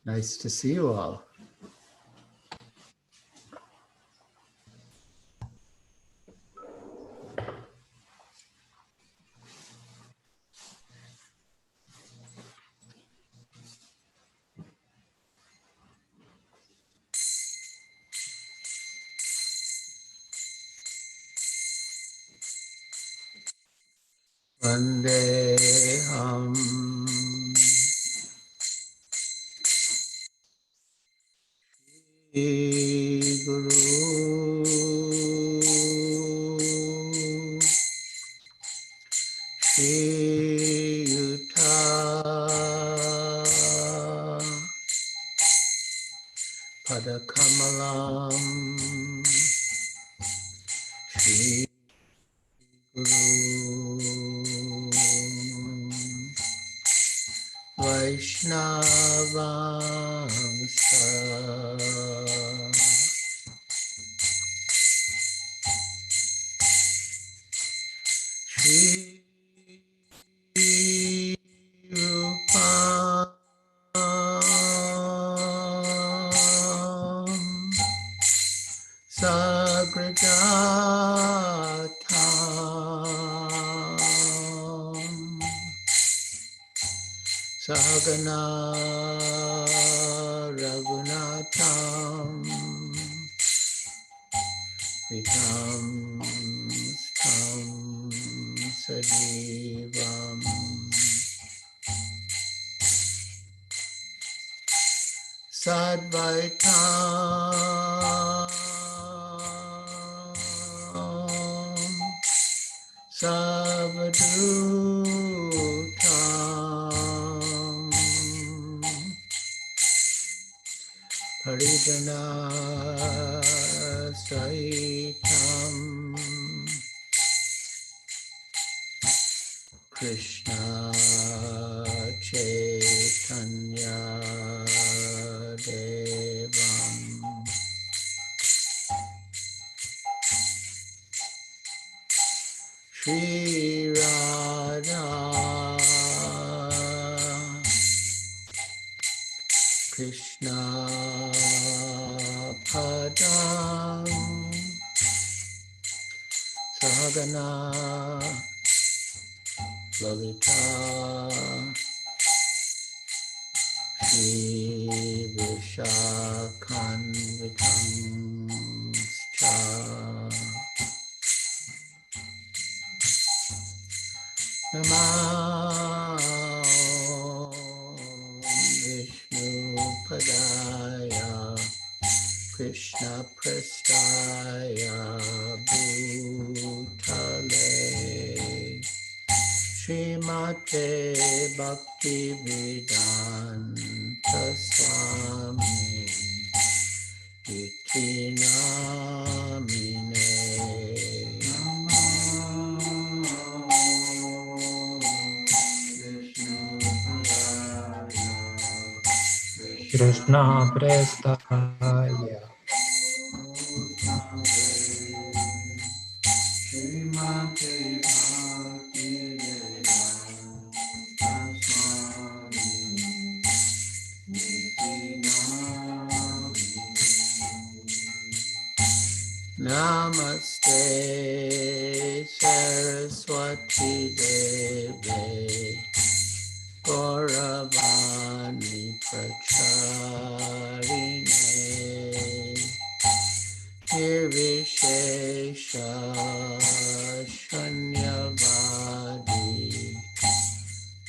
Nice to see you all. Vandeham Guru Shri Yuta Padakamalam Shri Guru Vaishnavamsa Shri Rupam Sagrajatam Sagana Raghunatham Vitam Tam Sajivam Sadvaitam Savadutam Haridana Sahitam Krishna Chaitanya Devam Shri Radha Krishna Padam Sahagana Lalita Shri Vishakhanvitam Cha Namah Vishnu Padaya Krishna Prestaya Bhutale Srimate Bhakti Vedanta Swami Iti Namine Krishna Prestaya Namaste Saraswati Deve Gauravani Pracharine Nirvishesha Shanyavadi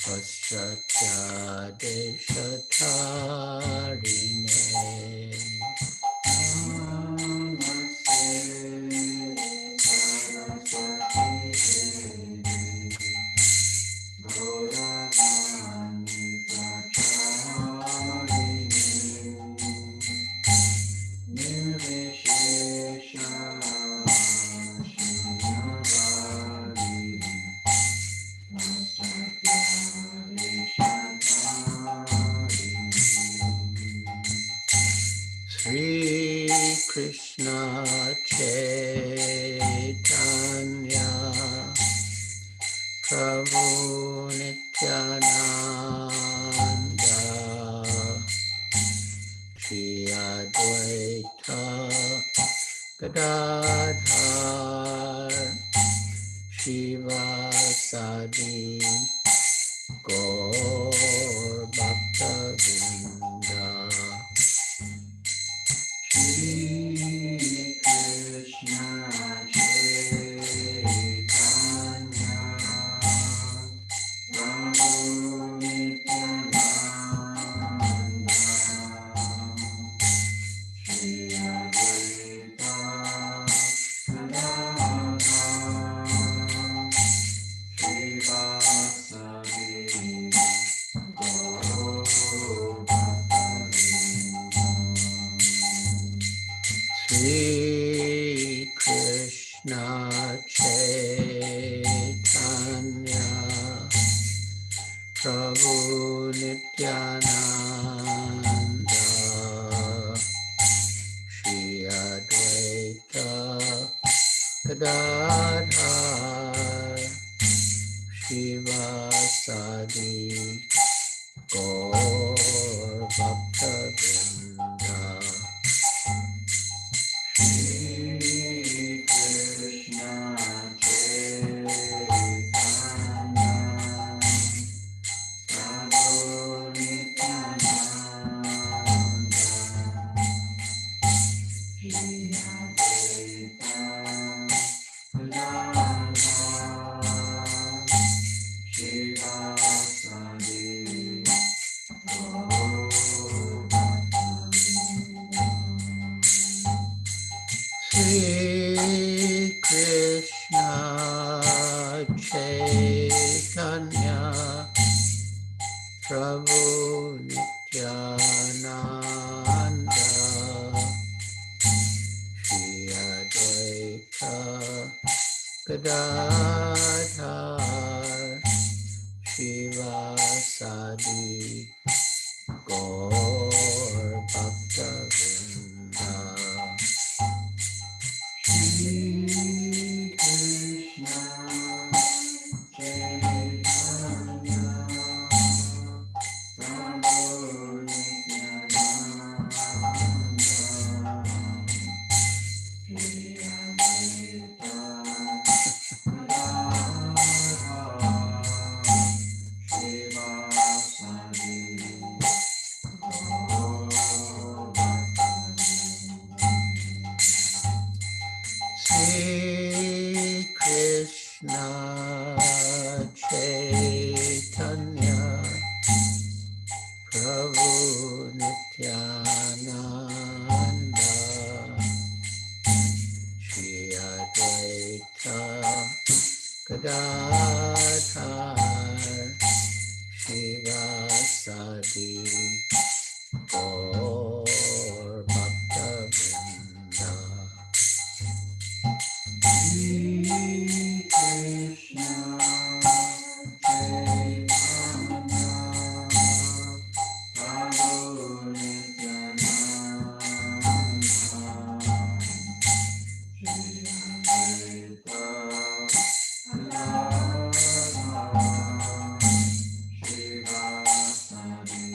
Paschatya Deshatarine Sri Krishna Chaitanya Prabhu Nityananda Shri Advaita Gadadhar Shivasadi Gaur Bhaktavinda Shri Krishna Chaitanya Prabhu Nityananda Shri Advaita Gadadhar Shivasadi Gaur Sri Krishna Chaitanya Prabhu Nityananda Shri Advaita Gadadhar Shivasadi Gaur Bhaktavinda Shri Krishna Chaitanya Prabhu Nityananda Shri Advaita Gadadhar Shivasadi Gaur Sri Krishna Chaitanya Prabhu Nityananda Shri Advaita Gadadhar Shivasadi Gaur Bhaktavinda Shri Krishna Chaitanya Prabhu Nityananda Shri Advaita Gadadhar Shivasadi Gaur Sri Krishna Chaitanya Prabhu Nityananda Shri Advaita Gadadhar Shivasadi Gaur Bhaktavinda Shri Krishna Chaitanya Prabhu Nityananda Shri Advaita Gadadhar Shivasadi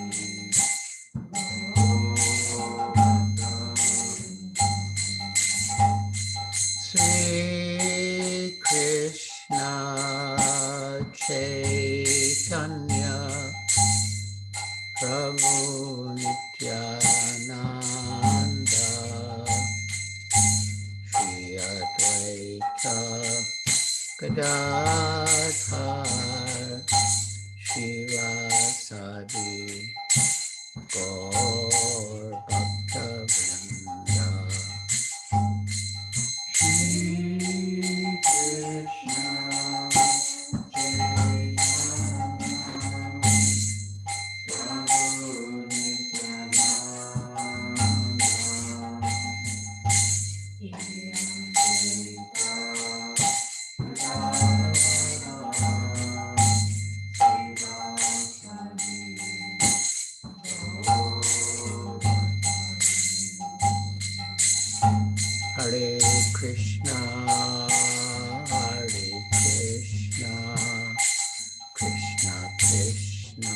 Sri Krishna Chaitanya Prabhu Nityananda Shri Advaita Gadadhar Shivasadi Gaur Bhaktavinda Shri Krishna Chaitanya Prabhu Nityananda Shri Advaita Gadadhar Hare Krishna, Krishna Krishna,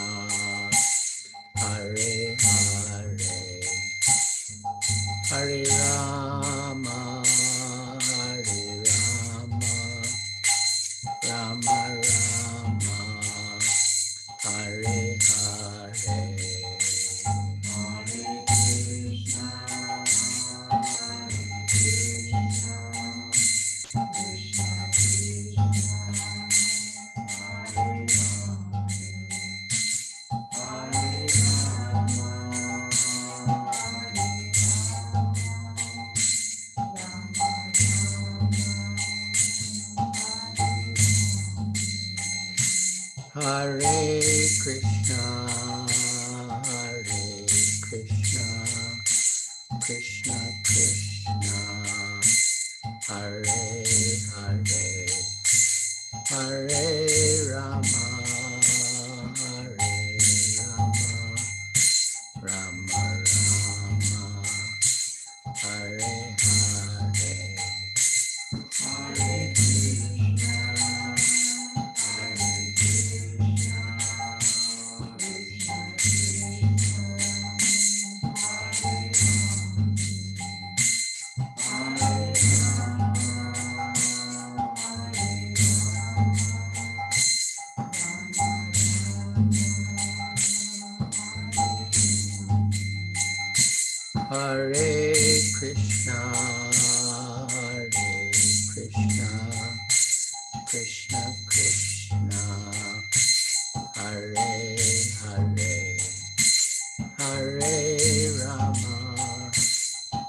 Hare Hare, Hare Rama, Hare Rama, Rama Rama, Hare Hare. Hare Krishna, Hare Krishna, Krishna Krishna, Hare Hare, Hare Rama, Hare Krishna, Hare Krishna, Krishna Krishna, Hare Hare, Hare Rama, Hare Rama, Rama Rama, Hare Hare, Hare Krishna, Hare Krishna, Krishna Krishna, Hare Hare Rama, Hare Krishna, Hare Krishna, Krishna Krishna, Hare Hare, Hare Rama,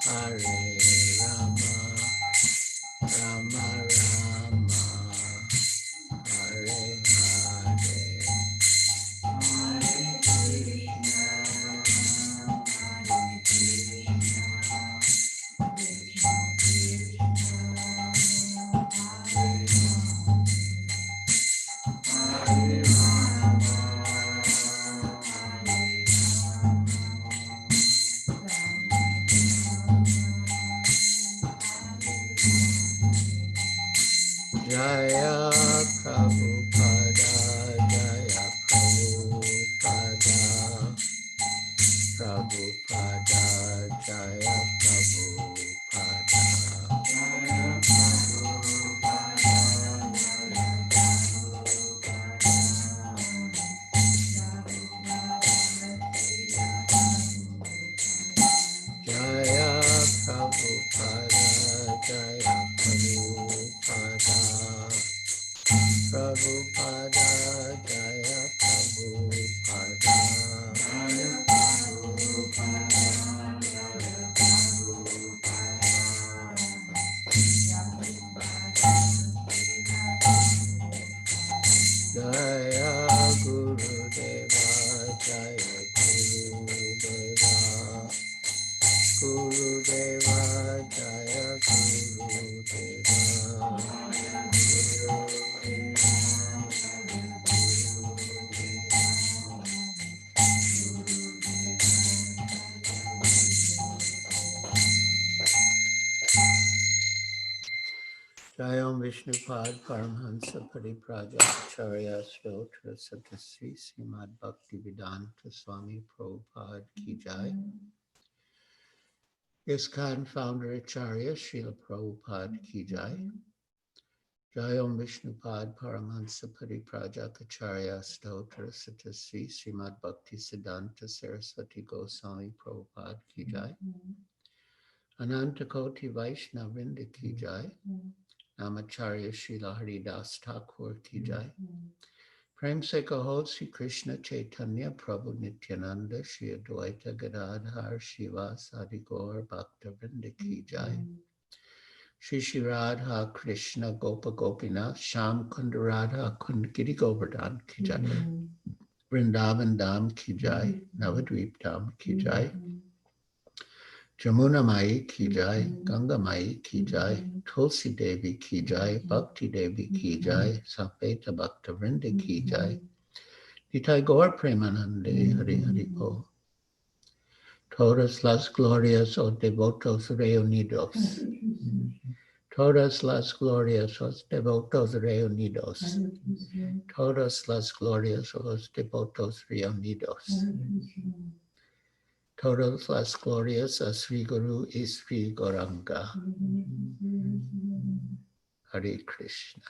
Hare Rama, Rama Rama, Hare Hare, Hare Krishna, Hare Krishna, Krishna Krishna, Hare Hare Rama, Hare Jaya Prabhupada, Jaya Prabhupada, Prabhupada, Jaya Prabhupada, Jaya Prabhupada, Jaya Prabhupada, Jaya Prabhupada, Prabhupada, Jaya Prabhupada, Jaya Prabhupada, Jaya Jaya Gurudeva, Jaya Gurudeva, Gurudeva, Jaya Gurudeva, Jayam Vishnupad Paramhansa Pariprajacharya Shyotra Satasri Srimad Bhaktivedanta Swami Prabhupada Ki Jai. ISKCON founder Acharya Srila Prabhupada Ki Jai. Jayam Vishnupad Paramhansa Pariprajacharya Shyotra Satasri Srimad Bhaktivedanta Saraswati Goswami Prabhupada Ki Jai. Anantakoti Vaishnavrinda Ki Jai. Namacharya Srila Haridas Thakur Ki Jai. Prem Se Kaho Sri Krishna Chaitanya Prabhu Nityananda Shri Advaita Gadadhar Shiva Sadi Gaur Bhakta Vrinda Ki Jai. Shri Shri Radha Krishna Gopa Gopinath Sham Kunda Radha Kunda Giri Govardhan Ki Jai. Vrindavan Dham Ki Jai. Navadvip Dham Ki Jai. Jamuna Mai Ki Jai, Ganga Mai Ki Jai, Tulsi Devi Ki Jai, Bhakti Devi Ki Jai, Sapeta Bhakta Vrinda Ki Jai, Nitai Gaur Premanande Hari Hari Bo. Todas las glorias o devotos reunidos. Todas las glorias os devotos reunidos. Todas las glorias os devotos reunidos. Todas las glorias a Sri Guru y Sri Gauranga. Hare Krishna.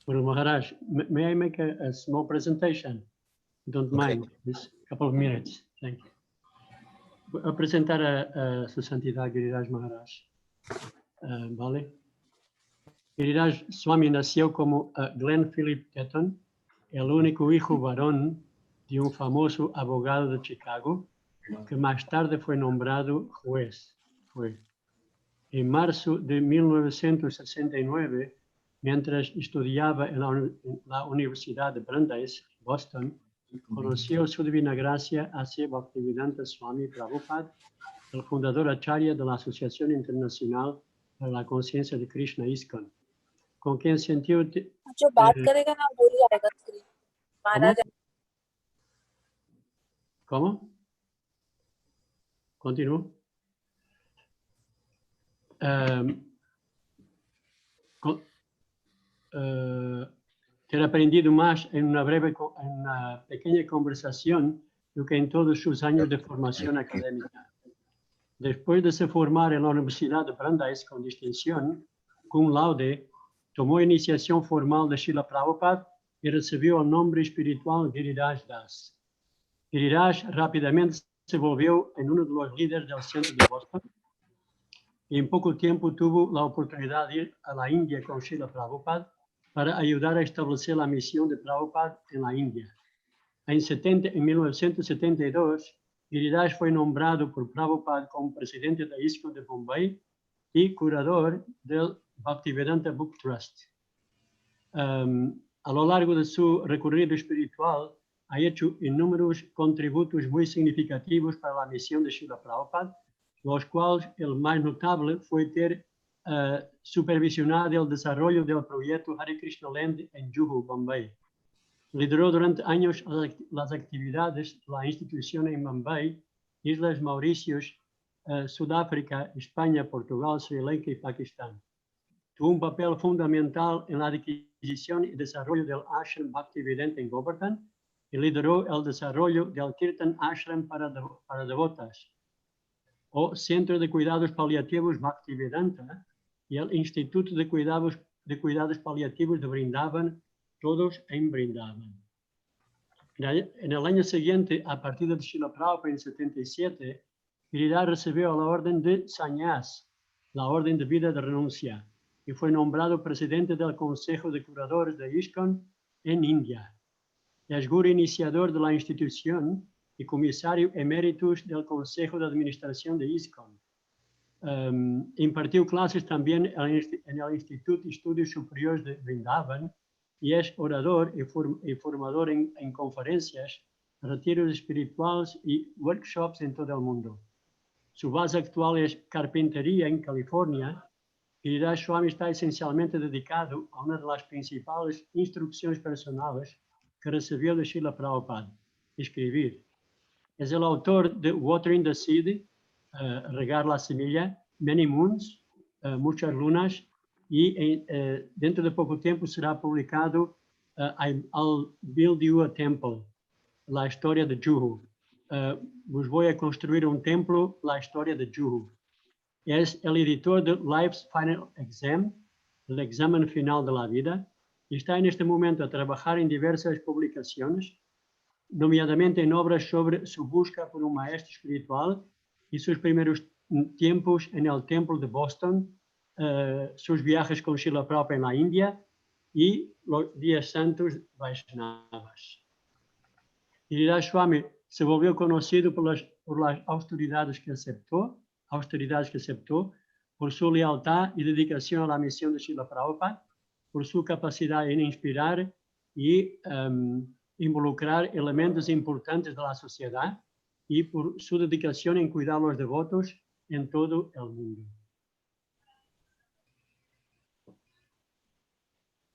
Guru Maharaj, may I make a small presentation? Don't mind, just a couple of minutes. Thank you. Voy a presentar a su santidad Giriraj Maharaj. ¿Vale? Giriraj Swami nació como Glenn Philip Ketton, el único hijo varón de un famoso abogado de Chicago, que más tarde fue nombrado juez. En marzo de 1969, mientras estudiaba en la Universidad de Brandeis, Boston, conoció su divina gracia a Bhaktivedanta Swami Prabhupada, el fundador acharya de la Asociación Internacional para la Conciencia de Krishna ISKCON, con quien sintió... ¿Cómo? Continúo. Ter aprendido más en una pequeña conversación do que en todos sus años de formación académica. Después de se formar en la Universidad de Brandeis con distinción, cum laude, tomó iniciación formal de Srila Prabhupada y recibió el nombre espiritual Giriraj Das. Giriraj rápidamente se volvió en uno de los líderes del centro de Boston y en poco tiempo tuvo la oportunidad de ir a la India con Srila Prabhupada para ayudar a establecer la misión de Prabhupada en la India. En 1972, Giriraj fue nombrado por Prabhupada como presidente de ISKCON de Bombay y curador del Bhaktivedanta Book Trust. A lo largo de su recorrido espiritual, ha hecho inúmeros contributos muy significativos para la misión de Srila Prabhupada, los cuales el más notable fue ter supervisionado el desarrollo del proyecto Hare Krishna Land en Juhu, Bombay. Lideró durante años las actividades de la institución en Bombay, Islas Mauricios, Sudáfrica, España, Portugal, Sri Lanka y Pakistán. Tuvo un papel fundamental en la adquisición y desarrollo del Ashram Bhaktivedanta en Govardhan y lideró el desarrollo del Kirtan Ashram para devotas, o Centro de Cuidados Paliativos Bhaktivedanta y el Instituto de Cuidados Paliativos de Vrindavan, todos en Vrindavan. En el año siguiente, a partir de Srila Prabhupada en 77, Giriraj recibió la orden de Sannyas, la orden de vida de renuncia, y fue nombrado presidente del Consejo de Curadores de ISKCON en India. Es guru iniciador de la institución y comisario emeritus del Consejo de Administración de ISKCON. Impartió clases también en el Instituto de Estudios Superiores de Vrindavan y es orador y formador en conferencias, retiros espirituales y workshops en todo el mundo. Su base actual es carpintería en California y Giriraj Swami está esencialmente dedicado a una de las principales instrucciones personales que recibió de Srila Prabhupada, escribir. Es el autor de Watering the Seed, regar la semilla, Many Moons, muchas lunas, y dentro de poco tiempo será publicado I'll Build You a Temple, la historia de Juhu. Os voy a construir un templo, la historia de Juhu. Es el editor de Life's Final Exam, el examen final de la vida, y está en este momento a trabajar en diversas publicaciones, nomeadamente en obras sobre su búsqueda por un maestro espiritual y sus primeros tiempos en el templo de Boston, sus viajes con Srila Prabhupada en la India y los días santos Vaishnavas. Giriraj Swami se volvió conocido por las austeridades que aceptó, por su lealtad y dedicación a la misión de Srila Prabhupada, por su capacidad en inspirar y involucrar elementos importantes de la sociedad y por su dedicación en cuidar a los devotos en todo el mundo.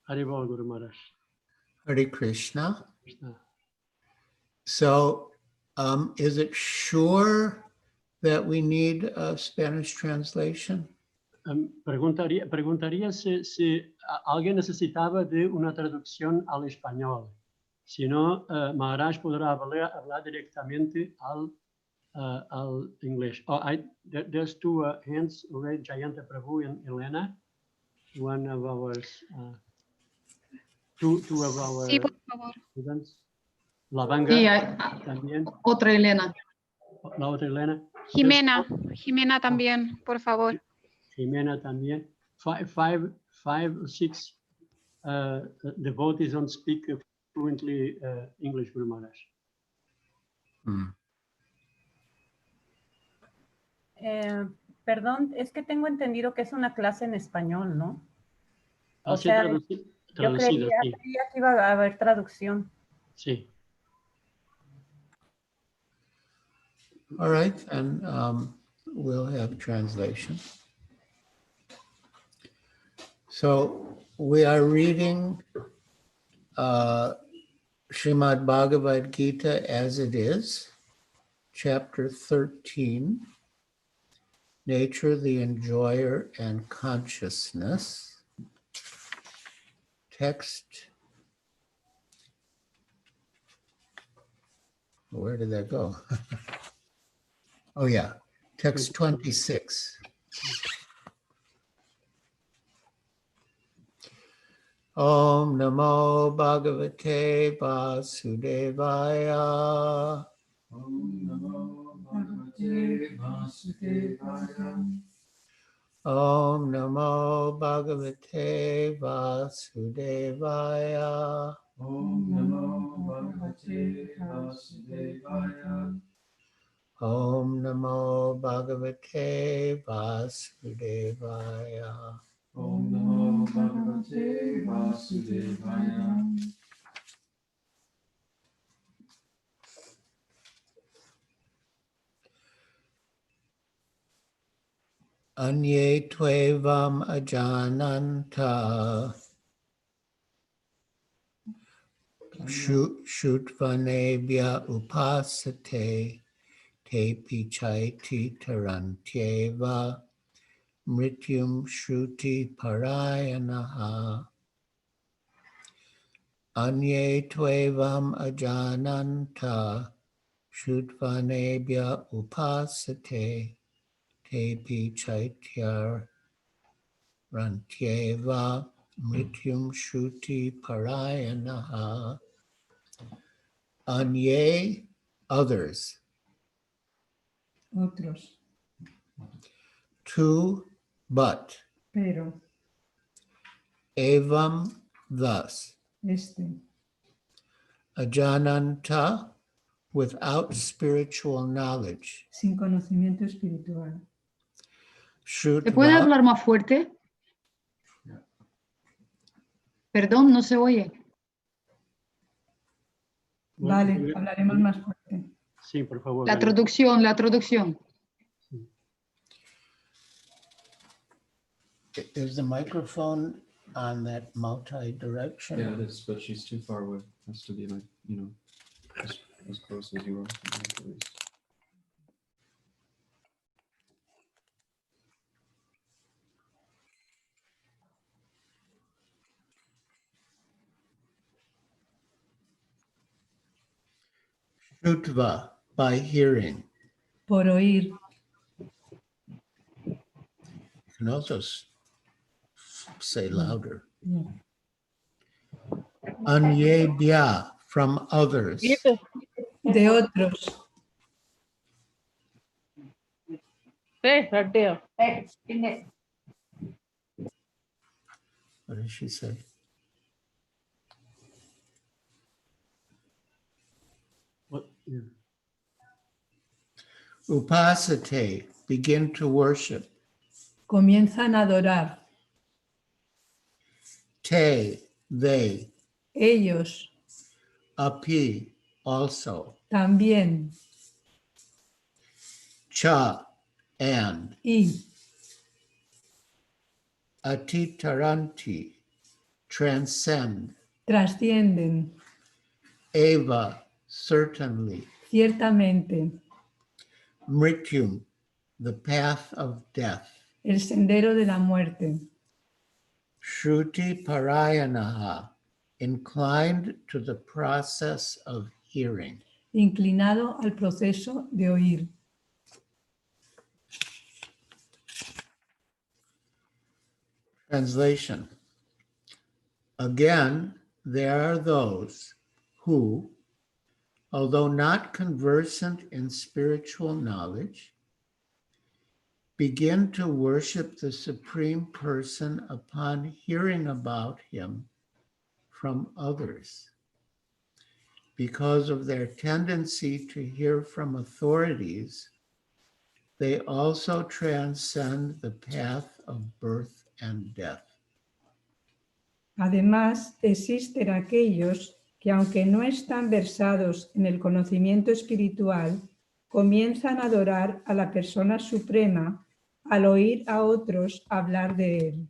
Haribol, Guru Maharaj. Hare Krishna. So, is it sure that we need a Spanish translation? Preguntaría si alguien necesitaba de una traducción al español. Si no, Maharaj podrá hablar directamente al inglés. Oh, there's two hands already, Jayanta Prabhu and Elena. One of our, two of our Sí, por favor. students. Lavanga Sí, también. otra Elena. La otra Elena. Jimena también, por favor. Jimena también. Five or six devotees don't speak fluently English, Guru Maharaj. Perdón, es que tengo entendido que es una clase en español, ¿no? O Sí, sea, traducido, yo creía sí. que iba a haber traducción. Sí. All right, and we'll have translation. So we are reading Srimad Bhagavad Gita as it is, chapter 13, Nature, the Enjoyer, and Consciousness. Text, where did that go? Oh yeah, text 26. Om Namo Bhagavate Vasudevaya. Om Namo Bhagavate Vasudevaya. Om Namo Bhagavate Vasudevaya. Om Namo Bhagavate Vasudevaya. Om Namo Bhagavate Vasudevaya. Om Namo Bhagavate Vasudevaya. Anye Tvevam Ajananta Shutvanebhya Upasate Te Pichaiti Tarantyeva Mrityum Shruti Parayanaha. Anye Tvevam Ajananta Shutvanebhya Upasate Te Pichaitya Rantyeva Mrityum Shruti Parayanaha. Anye, others. Otros, To, but. pero, Evam, thus. este, Ajananta, without spiritual knowledge. sin conocimiento espiritual. ¿Se puede Shrutva, hablar más fuerte? Perdón, no se oye. Vale, hablaremos más fuerte. Sí, por favor. La traducción, la traducción. is the microphone on that multi-direction? Yeah, it is, but she's too far away. Has to be like, you know, as close as you are. At least. Shrutva, by hearing. Por oír, You can also say louder. yeah. Anyebhya, from others. De otros, What did she say? What? Yeah. Upasate, begin to worship. comienzan a adorar. Te, they. Ellos Api, also. también, Cha, and. y Atitaranti, transcend. trascienden, Eva, certainly. ciertamente, Mrityum, the path of death. el sendero de la muerte. Shruti parayanaha, inclined to the process of hearing. inclinado al proceso de oír. Translation. Again, there are those who, although not conversant in spiritual knowledge, begin to worship the Supreme Person upon hearing about him from others. Because of their tendency to hear from authorities, they also transcend the path of birth and death. Además, existen aquellos que, aunque no están versados en el conocimiento espiritual, comienzan a adorar a la persona suprema al oír a otros hablar de él.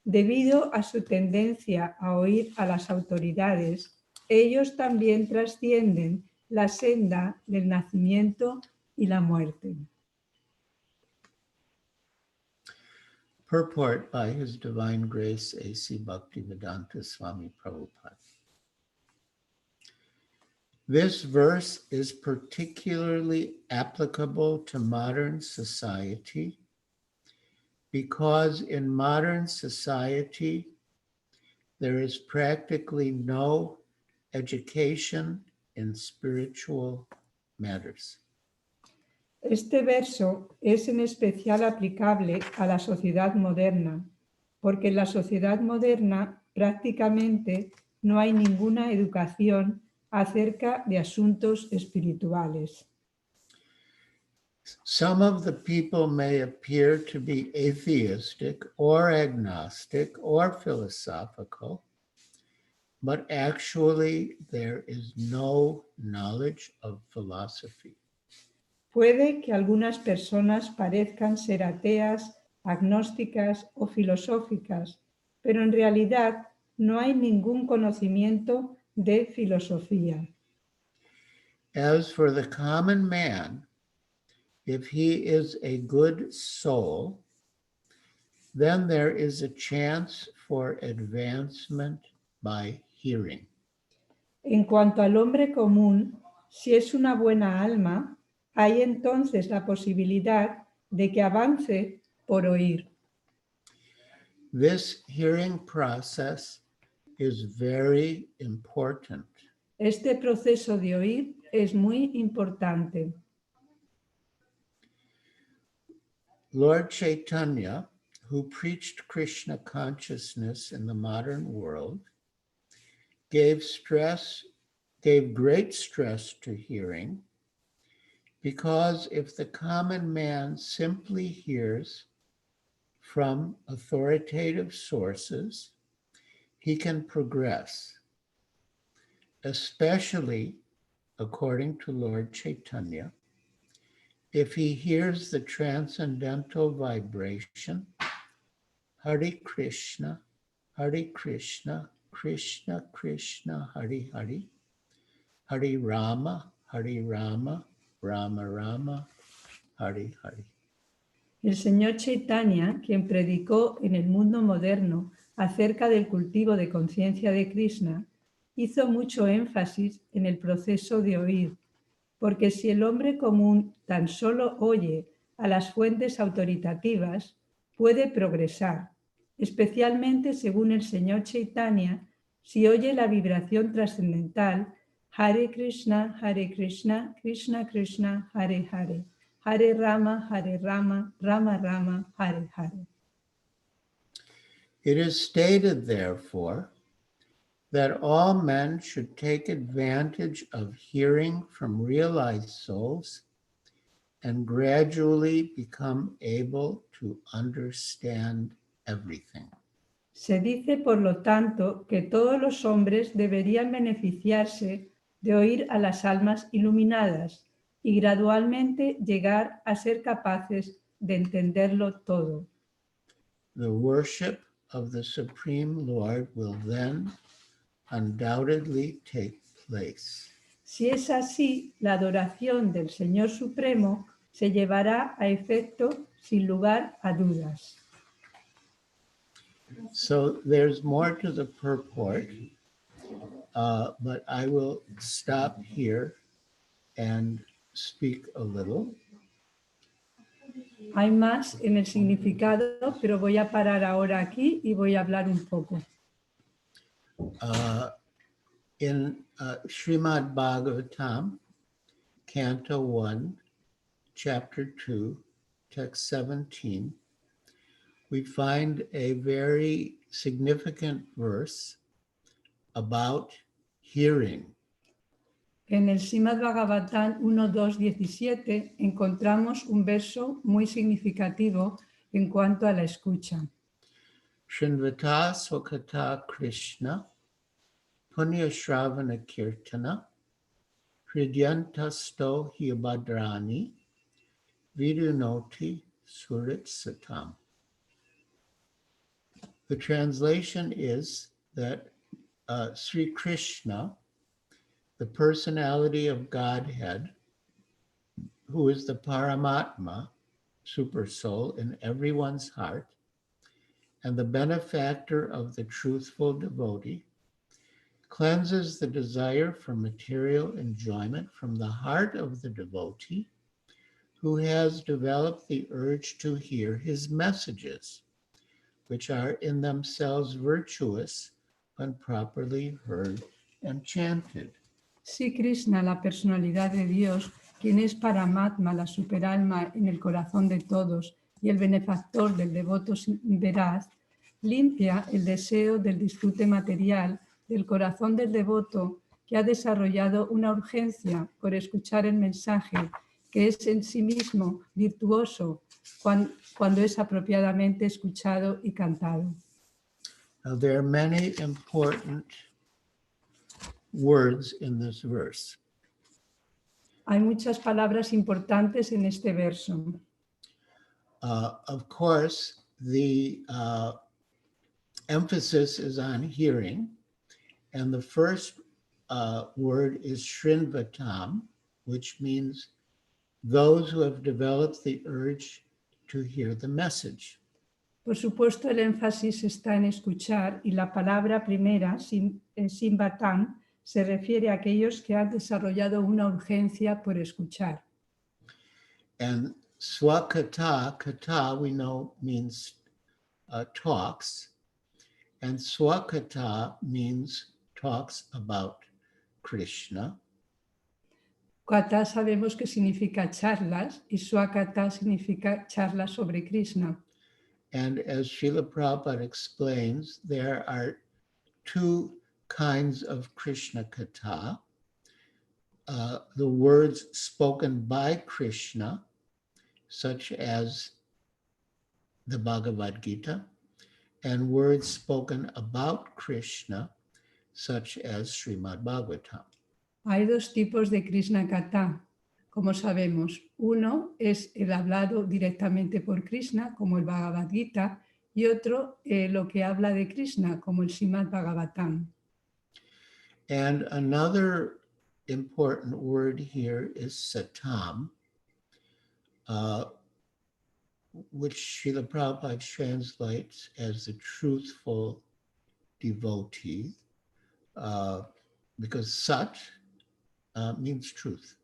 Debido a su tendencia a oír a las autoridades, ellos también trascienden la senda del nacimiento y la muerte. Purport by His Divine Grace A.C. Bhaktivedanta Swami Prabhupada. This verse is particularly applicable to modern society because in modern society there is practically no education in spiritual matters. Este verso es en especial aplicable a la sociedad moderna, porque en la sociedad moderna prácticamente no hay ninguna educación acerca de asuntos espirituales. Some of the people may appear to be atheistic or agnostic or philosophical, but actually there is no knowledge of philosophy. Puede que algunas personas parezcan ser ateas, agnósticas o filosóficas, pero en realidad no hay ningún conocimiento de filosofía. As for the common man, if he is a good soul, then there is a chance for advancement by hearing. En cuanto al hombre común, si es una buena alma, hay entonces la posibilidad de que avance por oír. This hearing process is very important. Este proceso de oír es muy importante. Lord Chaitanya, who preached Krishna consciousness in the modern world, gave great stress to hearing, because if the common man simply hears from authoritative sources, he can progress, especially, according to Lord Chaitanya, if he hears the transcendental vibration, Hare Krishna, Krishna Krishna, Hare Hare, Hare Rama, Rama Rama, Hare Hare. El señor Chaitanya, quien predicó en el mundo moderno acerca del cultivo de conciencia de Krishna, hizo mucho énfasis en el proceso de oír, porque si el hombre común tan solo oye a las fuentes autoritativas, puede progresar, especialmente según el señor Chaitanya, si oye la vibración trascendental Hare Krishna, Krishna Krishna, Hare Hare, Hare Rama, Rama Rama, Hare Hare. It is stated, therefore, that all men should take advantage of hearing from realized souls and gradually become able to understand everything. Se dice, por lo tanto, que todos los hombres deberían beneficiarse de oír a las almas iluminadas y gradualmente llegar a ser capaces de entenderlo todo. The worship of the Supreme Lord will then undoubtedly take place. Si es así, la adoración del Señor Supremo se llevará a efecto sin lugar a dudas. So there's more to the purport, but I will stop here and speak a little. Hay más en el significado, pero voy a parar ahora aquí y voy a hablar un poco. In Srimad Bhagavatam, Canto 1, Chapter 2, Text 17, we find a very significant verse about hearing. En el Srimad Bhagavatam 1.2.17 encontramos un verso muy significativo en cuanto a la escucha. Srinvata Swakata Krishna Punya Shravana Kirtana Hridyantasto Hyabadrani Vidunoti Surit Satam. The translation is that Sri Krishna, the personality of Godhead, who is the Paramatma, super soul in everyone's heart, and the benefactor of the truthful devotee, cleanses the desire for material enjoyment from the heart of the devotee who has developed the urge to hear his messages, which are in themselves virtuous when properly heard and chanted. Sí, Krishna, la personalidad de Dios, quien es Paramatma, la superalma en el corazón de todos y el benefactor del devoto veraz, limpia el deseo del disfrute material del corazón del devoto que ha desarrollado una urgencia por escuchar el mensaje que es en sí mismo virtuoso cuando es apropiadamente escuchado y cantado. Now, there are many important words in this verse. Hay muchas palabras importantes en este verso. Of course, the emphasis is on hearing, and the first word is Srinvatam, which means those who have developed the urge to hear the message. Por supuesto, el énfasis está en escuchar y la palabra primera, Simbatam, se refiere a aquellos que han desarrollado una urgencia por escuchar. And Swakata, kata we know means talks, and Swakata means talks about Krishna. Kata sabemos que significa charlas y Swakata significa charlas sobre Krishna. And as Srila Prabhupada explains, there are two kinds of Krishna kata. The words spoken by Krishna, such as the Bhagavad Gita, and words spoken about Krishna, such as Srimad Bhagavatam. Hay dos tipos de Krishna Kata, como sabemos. Uno es el hablado directamente por Krishna, como el Bhagavad Gita, y otro lo que habla de Krishna, como el Srimad Bhagavatam. And another important word here is satam, which Srila Prabhupada translates as the truthful devotee, because sat means truth.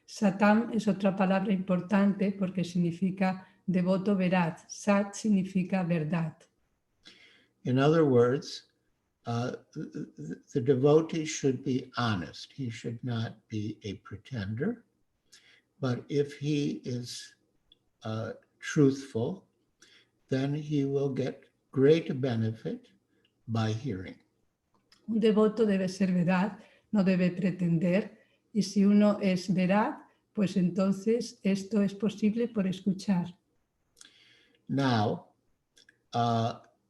Satam es otra palabra importante porque significa devoto veraz. Sat significa verdad. In other words, the devotee should be honest. He should not be a pretender. But if he is truthful, then he will get great benefit by hearing. Un devoto debe ser veraz, no debe pretender, y si uno es veraz, pues entonces esto es posible por escuchar. Now,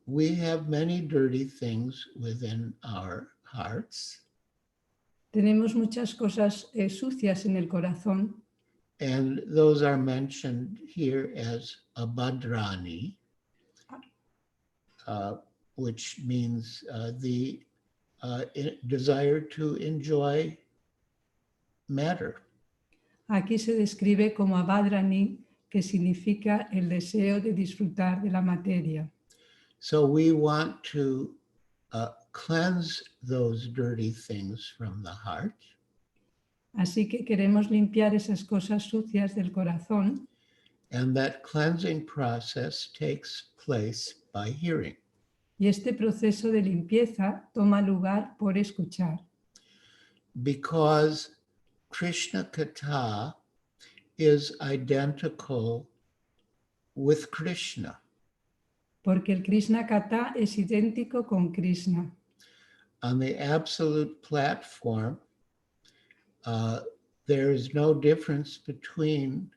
we have many dirty things within our hearts. Tenemos muchas cosas sucias en el corazón, And those are mentioned here as abhadrani, which means the desire to enjoy matter. Aquí se describe como abhadrani, que significa el deseo de disfrutar de la materia. So we want to cleanse those dirty things from the heart. Así que queremos limpiar esas cosas sucias del corazón, And that cleansing process takes place by hearing. y este proceso de limpieza toma lugar por escuchar. Because Krishna Katha is identical with Krishna. Porque el Krishna Katha es idéntico con Krishna. On the absolute platform, there is no difference between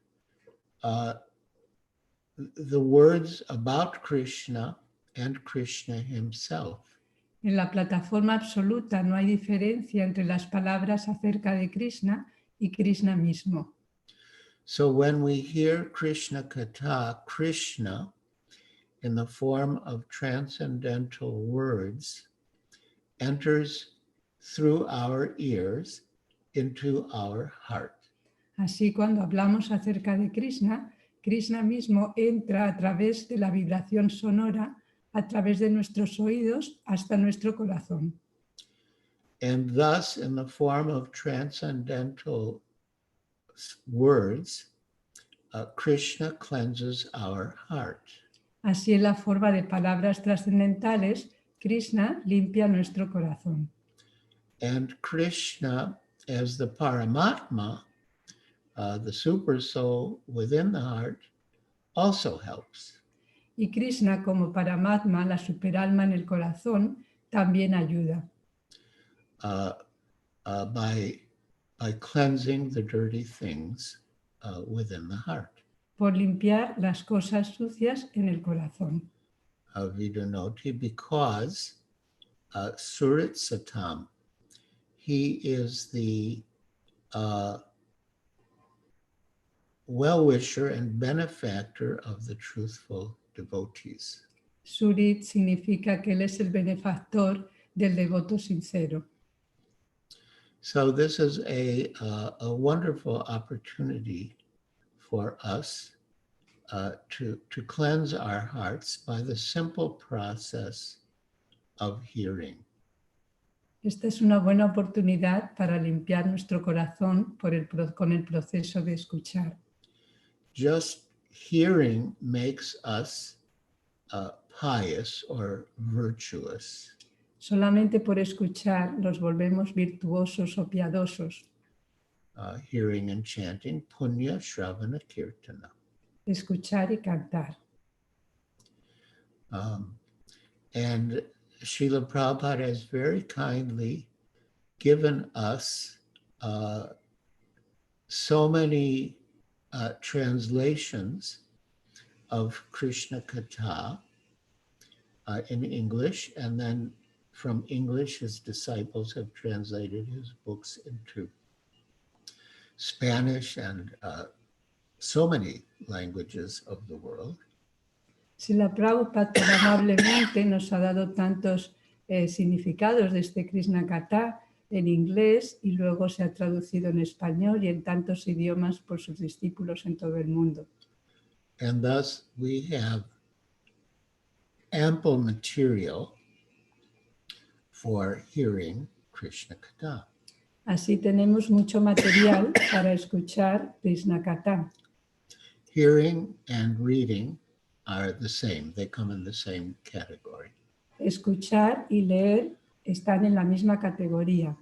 the words about Krishna and Krishna himself. En la plataforma absoluta no hay diferencia entre las palabras acerca de Krishna y Krishna mismo. So when we hear Krishna Katha, Krishna, in the form of transcendental words, enters through our ears into our heart. Así, cuando hablamos acerca de Krishna, Krishna mismo entra a través de la vibración sonora, a través de nuestros oídos, hasta nuestro corazón. And thus, in the form of transcendental words, Krishna cleanses our heart. Así, en la forma de palabras trascendentales, Krishna limpia nuestro corazón. And Krishna, as the Paramatma, the super soul within the heart, also helps. Y Krishna, como Paramatma, la superalma en el corazón, también ayuda. By cleansing the dirty things within the heart. Por limpiar las cosas sucias en el corazón. Vidunoti, because Surit Satam, he is the well-wisher and benefactor of the truthful devotees. Surit significa que él es el benefactor del devoto sincero. So this is a wonderful opportunity for us to cleanse our hearts by the simple process of hearing. Esta es una buena oportunidad para limpiar nuestro corazón con el proceso de escuchar. Just hearing makes us pious or virtuous. Solamente por escuchar nos volvemos virtuosos o piadosos. Hearing and chanting, punya, shravana, kirtana. Escuchar y cantar. And Srila Prabhupada has very kindly given us so many translations of Krishna Katha in English, and then from English, his disciples have translated his books into Spanish and so many languages of the world. Srila Prabhupada amablemente nos ha dado tantos significados de este Krishna Katha en inglés y luego se ha traducido en español y en tantos idiomas por sus discípulos en todo el mundo. And thus we have ample material for hearing Krishna Katha. Así tenemos mucho material para escuchar Krishna Katha. Hearing and reading are the same. They come in the same category. Escuchar y leer están en la misma categoría.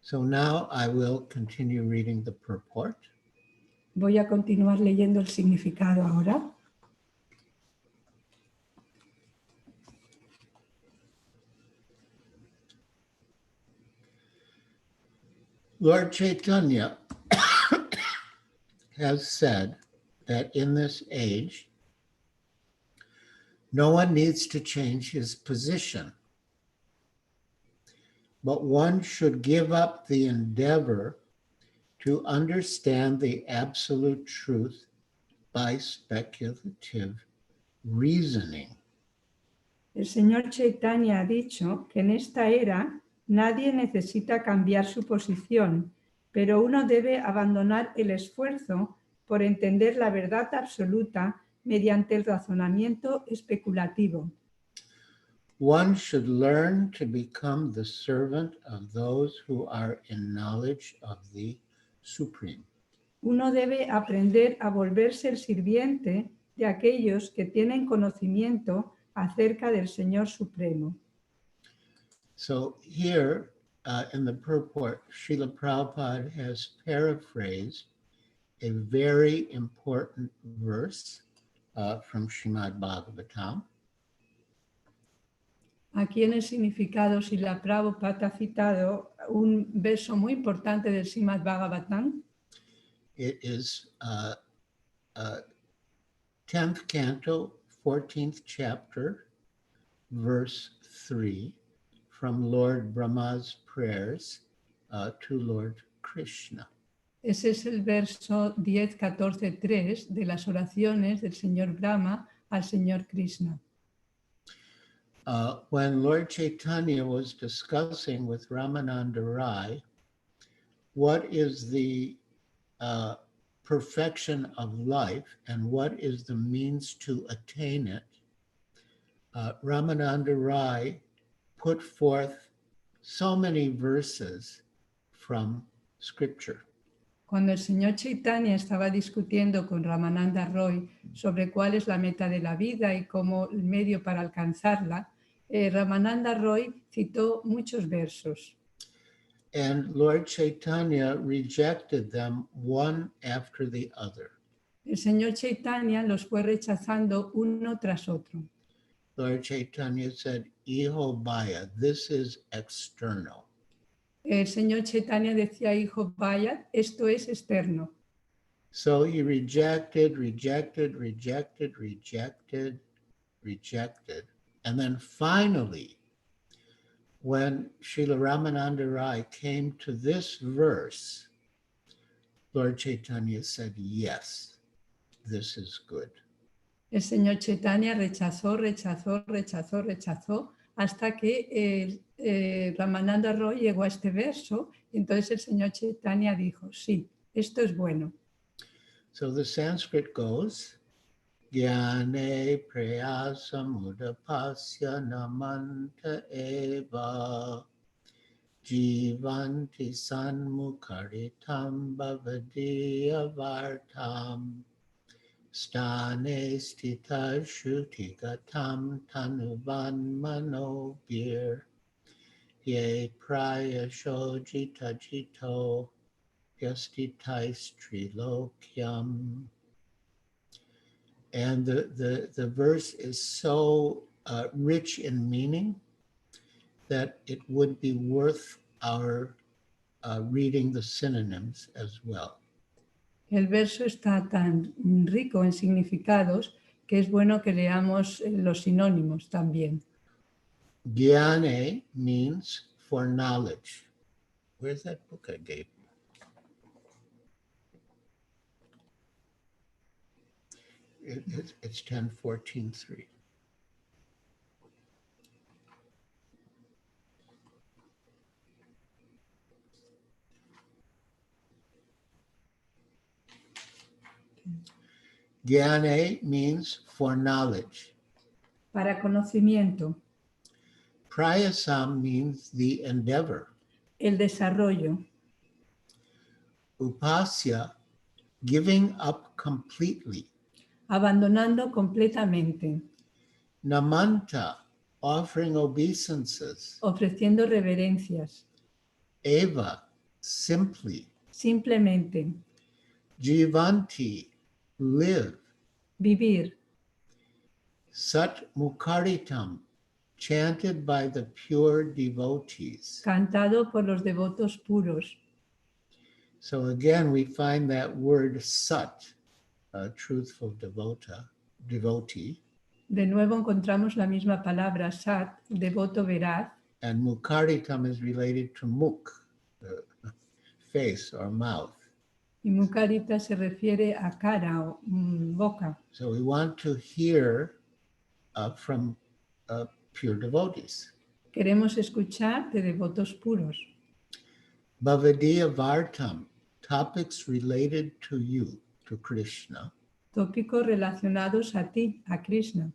So now I will continue reading the purport. Voy a continuar leyendo el significado ahora. Lord Chaitanya has said that in this age, no one needs to change his position, but one should give up the endeavor to understand the absolute truth by speculative reasoning. El señor Chaitanya ha dicho que en esta era nadie necesita cambiar su posición, pero uno debe abandonar el esfuerzo por entender la verdad absoluta mediante el razonamiento especulativo. one should learn to become the servant of those who are in knowledge of the Supreme. Uno debe aprender a volverse el sirviente de aquellos que tienen conocimiento acerca del Señor Supremo. So here in the purport, Srila Prabhupada has paraphrased a very important verse from Srimad Bhagavatam. Aquí en el significado, Srila Prabhupada ha citado un verso muy importante del Srimad Bhagavatam. It is 10th canto, 14th chapter, verse 3, from Lord Brahma's prayers to Lord Krishna. Ese es el verso 10, 14, 3 de las oraciones del Señor Brahma al Señor Krishna. When Lord Chaitanya was discussing with Ramananda Rai what is the perfection of life and what is the means to attain it, Ramananda Rai put forth so many verses from scripture. Cuando el Señor Chaitanya estaba discutiendo con Ramananda Roy sobre cuál es la meta de la vida y cómo el medio para alcanzarla, Ramananda Roy citó muchos versos. And Lord Chaitanya rejected them one after the other. El Señor Chaitanya los fue rechazando uno tras otro. Lord Chaitanya said, Iho Bhaya, this is external. El Señor Chaitanya decía, hijo, vaya, esto es externo. So he rejected. And then finally, when Srila Ramananda Rai came to this verse, Lord Chaitanya said, yes, this is good. El Señor Chaitanya rechazó, hasta que Ramananda Roy llegó a este verso, y entonces el Señor Chaitanya dijo, sí, esto es bueno. So the Sanskrit goes, Gyane prayasamudapasya namanta eva jivanti sanmukaritam bhavadiya vartam stane stita shrutigatam tanuvan manobir ye prayasho jita jito yastitais trilokyam. And the verse is so rich in meaning that it would be worth our reading the synonyms as well. El verso está tan rico en significados que es bueno que leamos los sinónimos también. Gyane means for knowledge. Where's that book I gave you? It's 10:14:3. Gyane means for knowledge. Para conocimiento. Prayasam means the endeavor. El desarrollo. Upasya, giving up completely. Abandonando completamente. Namanta, offering obeisances. Ofreciendo reverencias. Eva, simply. Simplemente. Jivanti, live. Vivir. Sat Mukaritam, chanted by the pure devotees. Cantado por los devotos puros. So again, we find that word sat, a truthful devotee. De nuevo encontramos la misma palabra sat, devoto veraz. And Mukaritam is related to muk, face or mouth. Y mukarita se refiere a cara o boca. So we want to hear from pure devotees. Queremos escuchar de devotos puros. Bhavadiya Vartam, topics related to you, to Krishna. Tópicos relacionados a ti, a Krishna.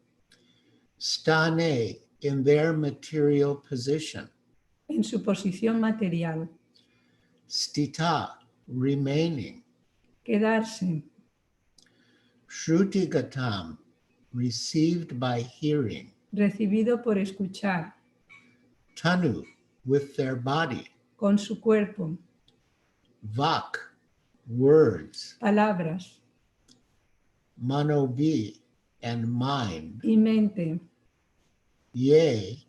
Stane, in their material position. en su posición material, Stita, remaining. quedarse, Shrutigatam, received by hearing. recibido por escuchar, Tanu, with their body. con su cuerpo, Vak, words. palabras Manobi, and mind. y mente. Ye,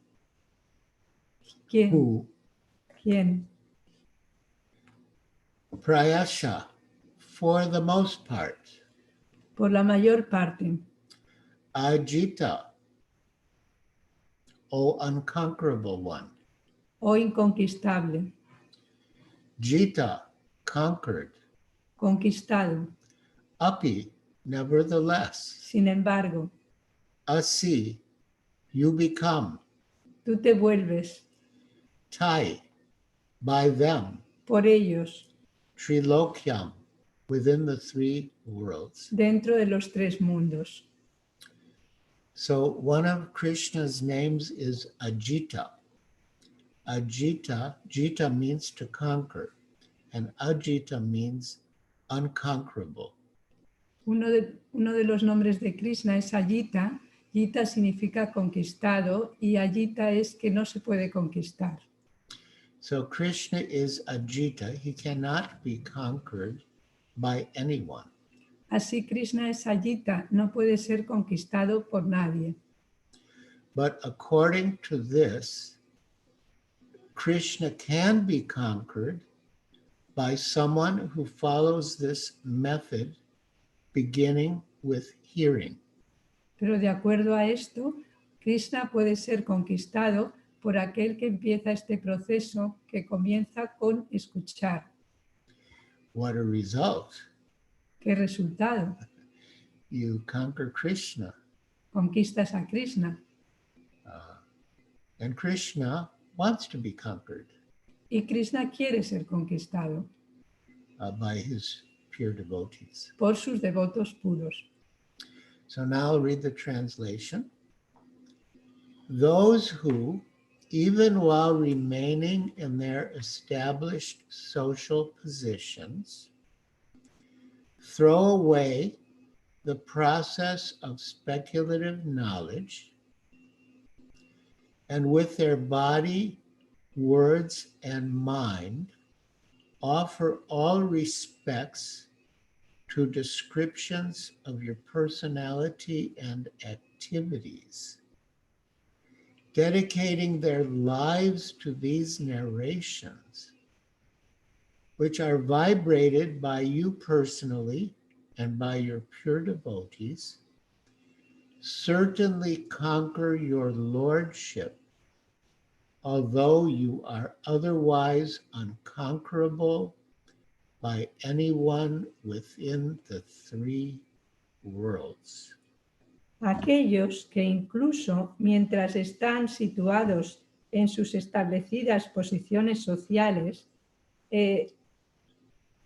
¿Quién? who, ¿Quién? prayasha, for the most part. Por la mayor parte, Ajita, O unconquerable one. o inconquistable, Jita, conquered. conquistado. Api, nevertheless. Sin embargo, Asi, you become. tú te vuelves Tai, by them. por ellos Trilokyam, within the three worlds. dentro de los tres mundos. So one of Krishna's names is Ajita. Ajita, Jita means to conquer, and Ajita means unconquerable. Uno de los nombres de Krishna es Ayita. Yita significa conquistado y Ayita es que no se puede conquistar. So Krishna is Ajita. He cannot be conquered by anyone. Así Krishna es Ayita, no puede ser conquistado por nadie. But according to this, Krishna can be conquered by someone who follows this method, beginning with hearing. Pero de acuerdo a esto, Krishna puede ser conquistado por aquel que empieza este proceso que comienza con escuchar. What a result! ¿Qué resultado? You conquer Krishna. Conquistas a Krishna. And Krishna wants to be conquered Y Krishna quiere ser conquistado by his pure devotees. por sus devotos puros. So now I'll read the translation. Those who, even while remaining in their established social positions, throw away the process of speculative knowledge, and with their body, words, and mind, offer all respects to descriptions of your personality and activities, dedicating their lives to these narrations, which are vibrated by you personally and by your pure devotees, certainly conquer your lordship, although you are otherwise unconquerable by anyone within the three worlds. Aquellos que incluso mientras están situados en sus establecidas posiciones sociales,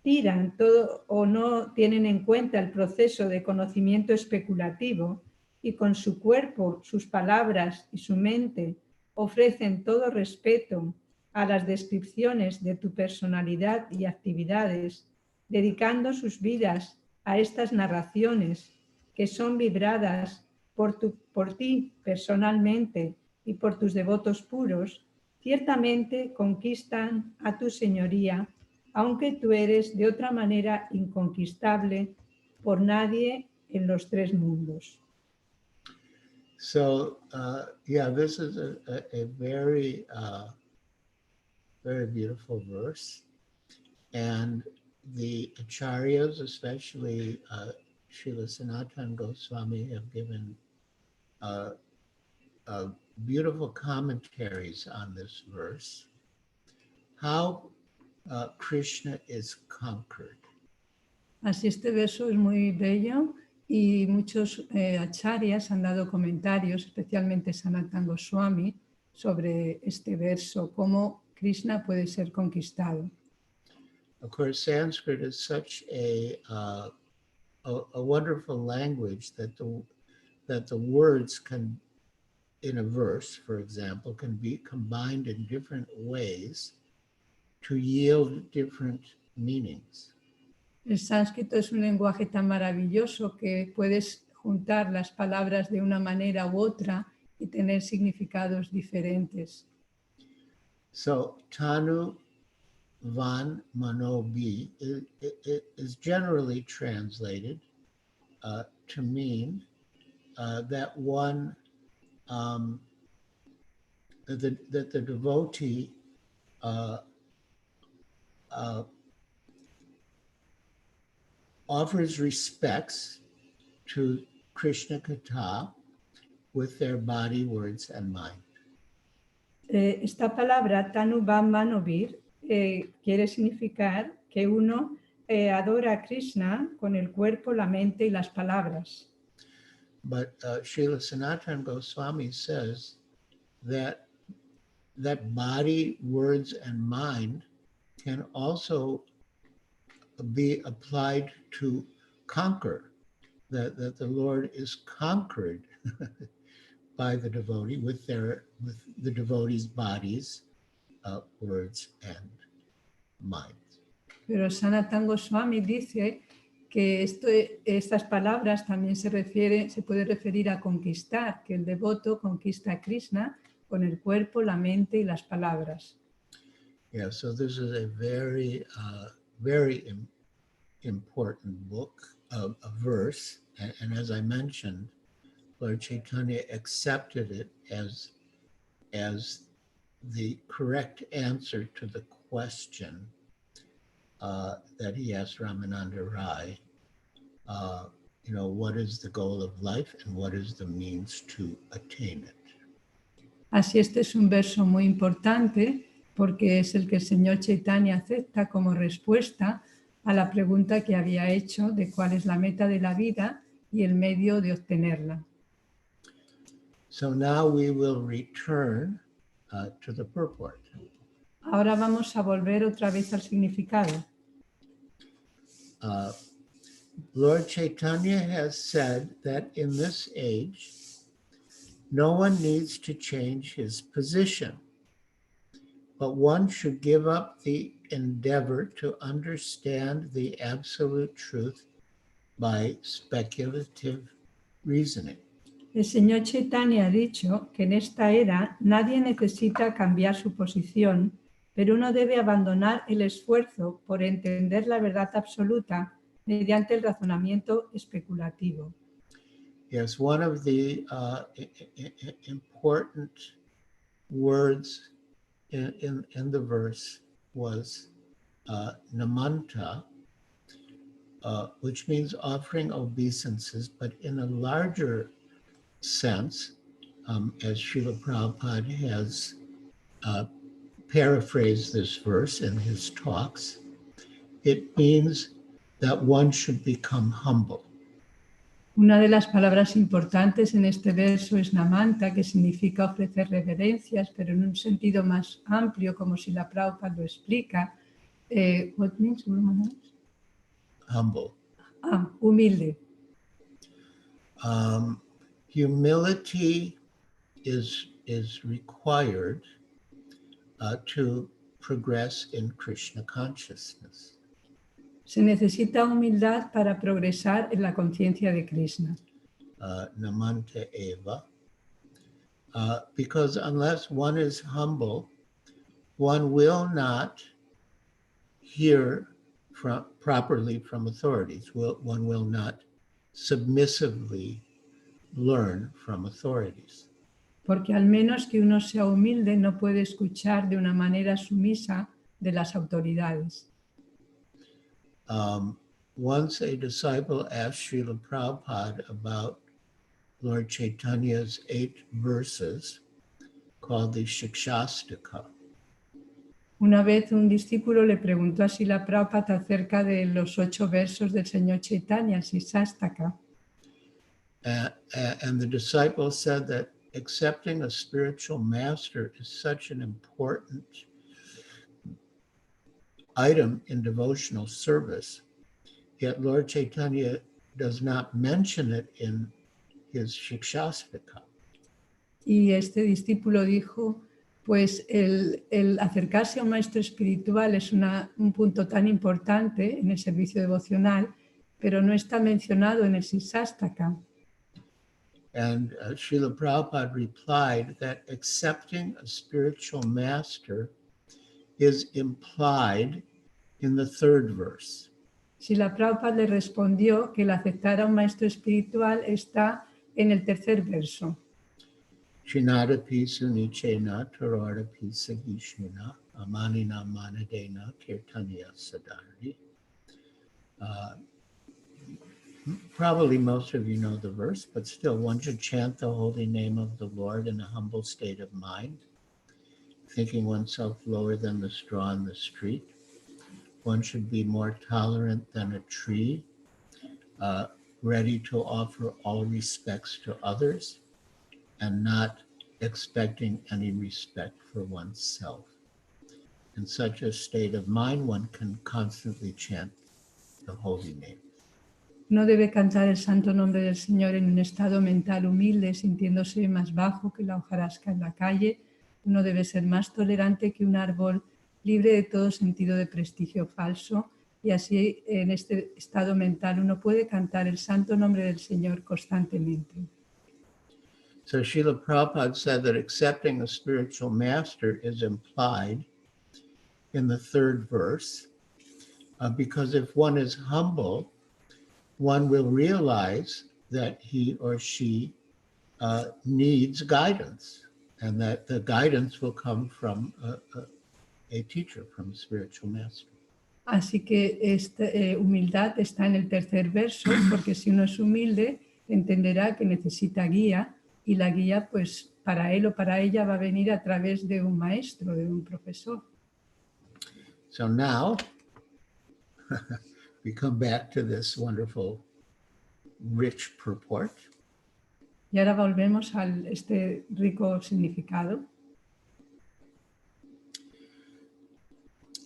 tiran todo o no tienen en cuenta el proceso de conocimiento especulativo y con su cuerpo, sus palabras y su mente ofrecen todo respeto a las descripciones de tu personalidad y actividades, dedicando sus vidas a estas narraciones que son vibradas por ti personalmente y por tus devotos puros, ciertamente conquistan a tu señoría, aunque tú eres de otra manera inconquistable por nadie en los tres mundos. So, this is a very, very beautiful verse. And the acharyas, especially Srila Sanatana Goswami, have given beautiful commentaries on this verse. How Krishna is conquered. Así este verso es muy bello y muchos acharyas han dado comentarios, especialmente Sanatana Goswami, sobre este verso, cómo Krishna puede ser conquistado. Of course, Sanskrit is such a wonderful language that the words can in a verse, for example, can be combined in different ways to yield different meanings. El sánscrito es un lenguaje tan maravilloso que puedes juntar las palabras de una manera u otra y tener significados diferentes. So Tanu Van Manobi is generally translated to mean that one that the devotee offers respects to Krishna Katha with their body, words, and mind. Esta palabra, Tanu Van Manovir, quiere significar que uno adora a Krishna con el cuerpo, la mente y las palabras. But Srila Sanatana Goswami says that body, words, and mind can also be applied to conquer, that the Lord is conquered by the devotee with the devotee's bodies, words, and minds. Pero Sanatana Goswami dice que estas palabras también se puede referir a conquistar, que el devoto conquista a Krishna con el cuerpo, la mente y las palabras. Yeah, so this is a very, very important book, a verse, and as I mentioned, Lord Chaitanya accepted it as the correct answer to the question that he asked Ramananda Rai, what is the goal of life and what is the means to attain it? Así este es un verso muy importante porque es el que el Señor Chaitanya acepta como respuesta a la pregunta que había hecho de cuál es la meta de la vida y el medio de obtenerla. So now we will return to the purport. Ahora vamos a volver otra vez al significado. Lord Chaitanya has said that in this age, no one needs to change his position, but one should give up the endeavor to understand the absolute truth by speculative reasoning. El Señor Chaitanya ha dicho que en esta era nadie necesita cambiar su posición, pero uno debe abandonar el esfuerzo por entender la verdad absoluta mediante el razonamiento especulativo. Yes, one of the important words in the verse was namanta, which means offering obeisances, but in a larger sense, as Srila Prabhupada has paraphrased this verse in his talks, it means that one should become humble. Una de las palabras importantes en este verso es namanta, que significa ofrecer reverencias, pero en un sentido más amplio, como si la Prabhupada lo explica. What means Humble. Humilde. Humility is required to progress in Krishna consciousness. Se necesita humildad para progresar en la conciencia de Krishna. Namanta eva. Because unless one is humble, one will not hear properly from authorities. One will not submissively learn from authorities. Porque al menos que uno sea humilde no puede escuchar de una manera sumisa de las autoridades. Once a disciple asked Srila Prabhupada about Lord Chaitanya's 8 verses called the Shikshastaka. Una vez un discípulo le preguntó a Srila Prabhupada acerca de los 8 versos del Señor Chaitanya, el Shikshastaka. And the disciple said that accepting a spiritual master is such an important item in devotional service, yet Lord Chaitanya does not mention it in his Shikshastaka. Y este discípulo dijo, pues el acercarse a un maestro espiritual es un punto tan importante en el servicio devocional, pero no está mencionado en el Sisastaka. And Srila Prabhupada replied that accepting a spiritual master is implied in the third verse. Srila Prabhupada le respondió que el aceptar a un maestro espiritual está en el tercer verso. Shinada pisu nichena tarara pisa gishmina amanina manadena kirtaniya sadari. Probably most of you know the verse, but still one should chant the holy name of the Lord in a humble state of mind, thinking oneself lower than the straw in the street. One should be more tolerant than a tree, ready to offer all respects to others and not expecting any respect for oneself. In such a state of mind, one can constantly chant the holy name. No debe cantar el santo nombre del Señor en un estado mental humilde, sintiéndose más bajo que la hojarasca en la calle. Uno debe ser más tolerante que un árbol, libre de todo sentido de prestigio falso. Y así, en este estado mental, uno puede cantar el santo nombre del Señor constantemente. So Srila Prabhupada said that accepting a spiritual master is implied in the third verse, because if one is humble, one will realize that he or she needs guidance, and that the guidance will come from a teacher, from a spiritual master. Así que esta humildad está en el tercer verso, porque si uno es humilde, entenderá que necesita guía, y la guía, pues, para él o para ella va a venir a través de un maestro, de un profesor. So now, we come back to this wonderful, rich purport. Y ahora volvemos a este rico significado.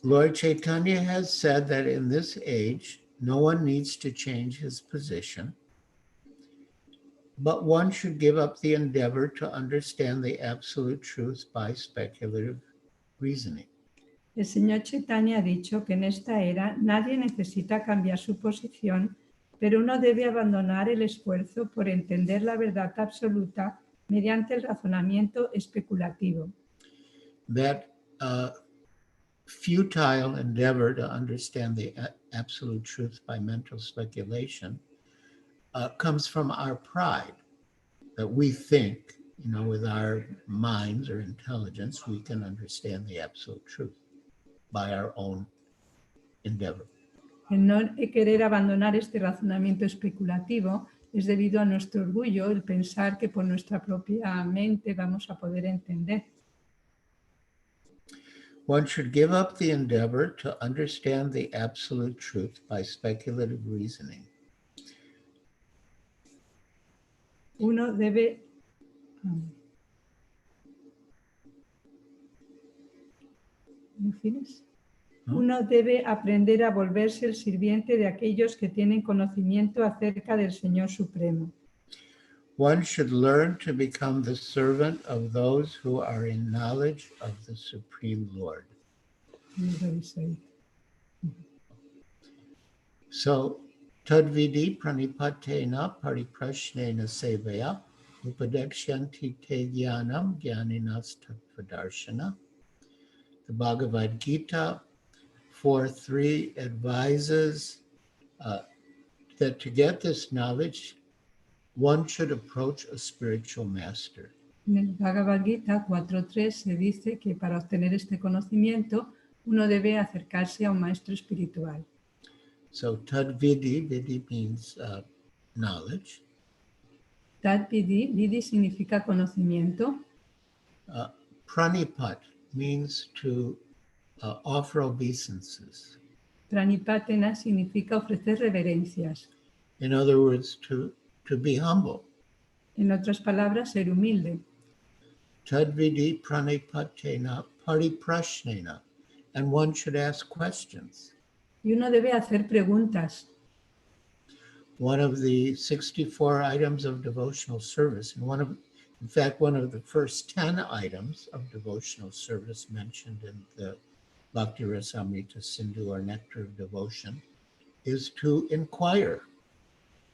Lord Chaitanya has said that in this age, no one needs to change his position, but one should give up the endeavor to understand the absolute truth by speculative reasoning. El señor Chaitanya ha dicho que en esta era nadie necesita cambiar su posición, pero uno debe abandonar el esfuerzo por entender la verdad absoluta mediante el razonamiento especulativo. That futile endeavor to understand the absolute truth by mental speculation comes from our pride, that we think, with our minds or intelligence, we can understand the absolute truth by our own endeavor. El no querer abandonar este razonamiento especulativo es debido a nuestro orgullo, el pensar que por nuestra propia mente vamos a poder entender. One should give up the endeavor to understand the absolute truth by speculative reasoning. Uno debe Uno debe aprender a volverse el sirviente de aquellos que tienen conocimiento acerca del Señor Supremo. One should learn to become the servant of those who are in knowledge of the Supreme Lord. So, tadvidi pranipatena pariprashnena sevaya upadekshanti te jnanam jnaninas tattvadarshana. The Bhagavad Gita 4:3 advises that to get this knowledge, one should approach a spiritual master. En el Bhagavad Gita 4.3 se dice que para obtener este conocimiento uno debe acercarse a un maestro espiritual. So tadvidi, vidi means knowledge. Tadvidi, vidi significa conocimiento. Pranipat means to offer obeisances. Pranipatena significa ofrecer reverencias. In other words, to be humble. En otras palabras, ser humilde. Tadvidi pranipatena pariprashnena. And one should ask questions. Y uno debe hacer preguntas. One of the 64 items of devotional service, and one of In fact, one of the first 10 items of devotional service mentioned in the Bhakti Rasamrita Sindhu, or Nectar of Devotion, is to inquire.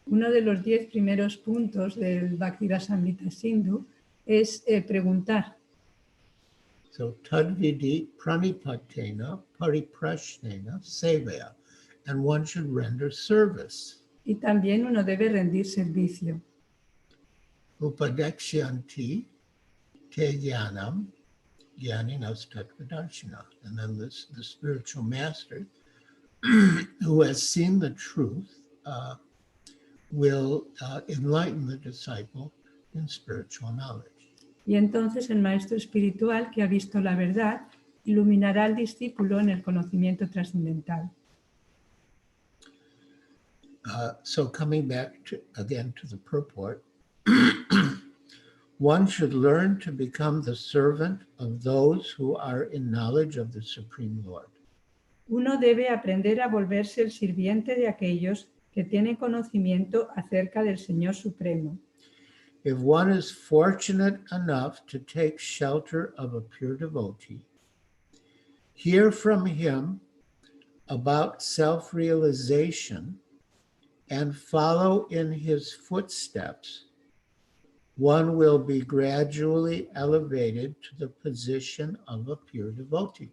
Uno de los 10 primeros puntos del Bhakti-rasamrita Sindhu es preguntar. So, tadvidi pranipatena pariprashnena sevaya, and one should render service. Y también uno debe rendir servicio. Upadekshanti te jnanam jnaninas tattvadarshina. And then the spiritual master who has seen the truth will enlighten the disciple in spiritual knowledge. Y entonces el maestro espiritual que ha visto la verdad iluminará al discípulo en el conocimiento trascendental. So coming back again to the purport, one should learn to become the servant of those who are in knowledge of the Supreme Lord. Uno debe aprender a volverse el sirviente de aquellos que tienen conocimiento acerca del Señor Supremo. If one is fortunate enough to take shelter of a pure devotee, hear from him about self-realization, and follow in his footsteps, one will be gradually elevated to the position of a pure devotee.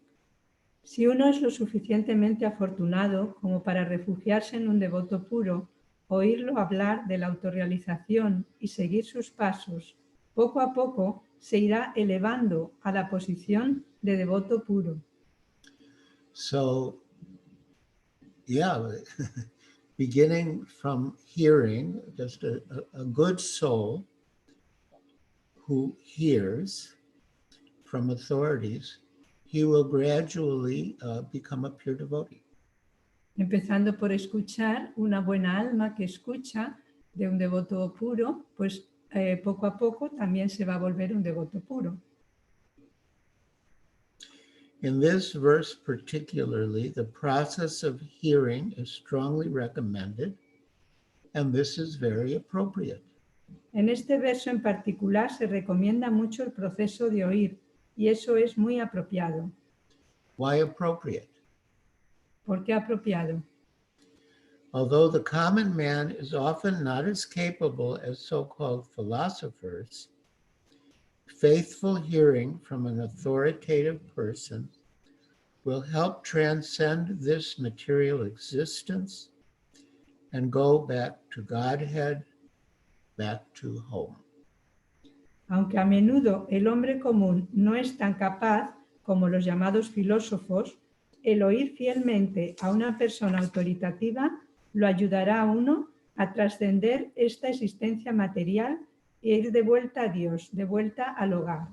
Si uno es lo suficientemente afortunado como para refugiarse en un devoto puro, oírlo hablar de la autorrealización y seguir sus pasos, poco a poco se irá elevando a la posición de devoto puro. So, yeah, beginning from hearing, just a good soul who hears from authorities, he will gradually become a pure devotee. Empezando por escuchar, una buena alma que escucha de un devoto puro, pues poco a poco también se va a volver un devoto puro. In this verse particularly, the process of hearing is strongly recommended, and this is very appropriate. En este verso en particular se recomienda mucho el proceso de oír, y eso es muy apropiado. Why appropriate? ¿Por qué apropiado? Although the common man is often not as capable as so-called philosophers, faithful hearing from an authoritative person will help transcend this material existence and go back to Godhead, back to home. Aunque a menudo el hombre común no es tan capaz como los llamados filósofos, el oír fielmente a una persona autoritativa lo ayudará a uno a trascender esta existencia material e ir de vuelta a Dios, de vuelta al hogar.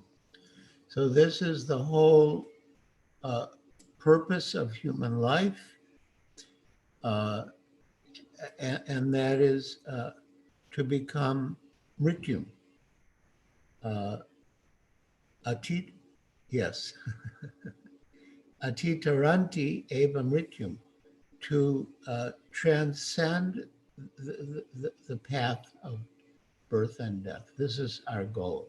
So this is the whole purpose of human life, and that is to become mrityum. Atitaranti eva mrityum, to transcend the path of birth and death. This is our goal.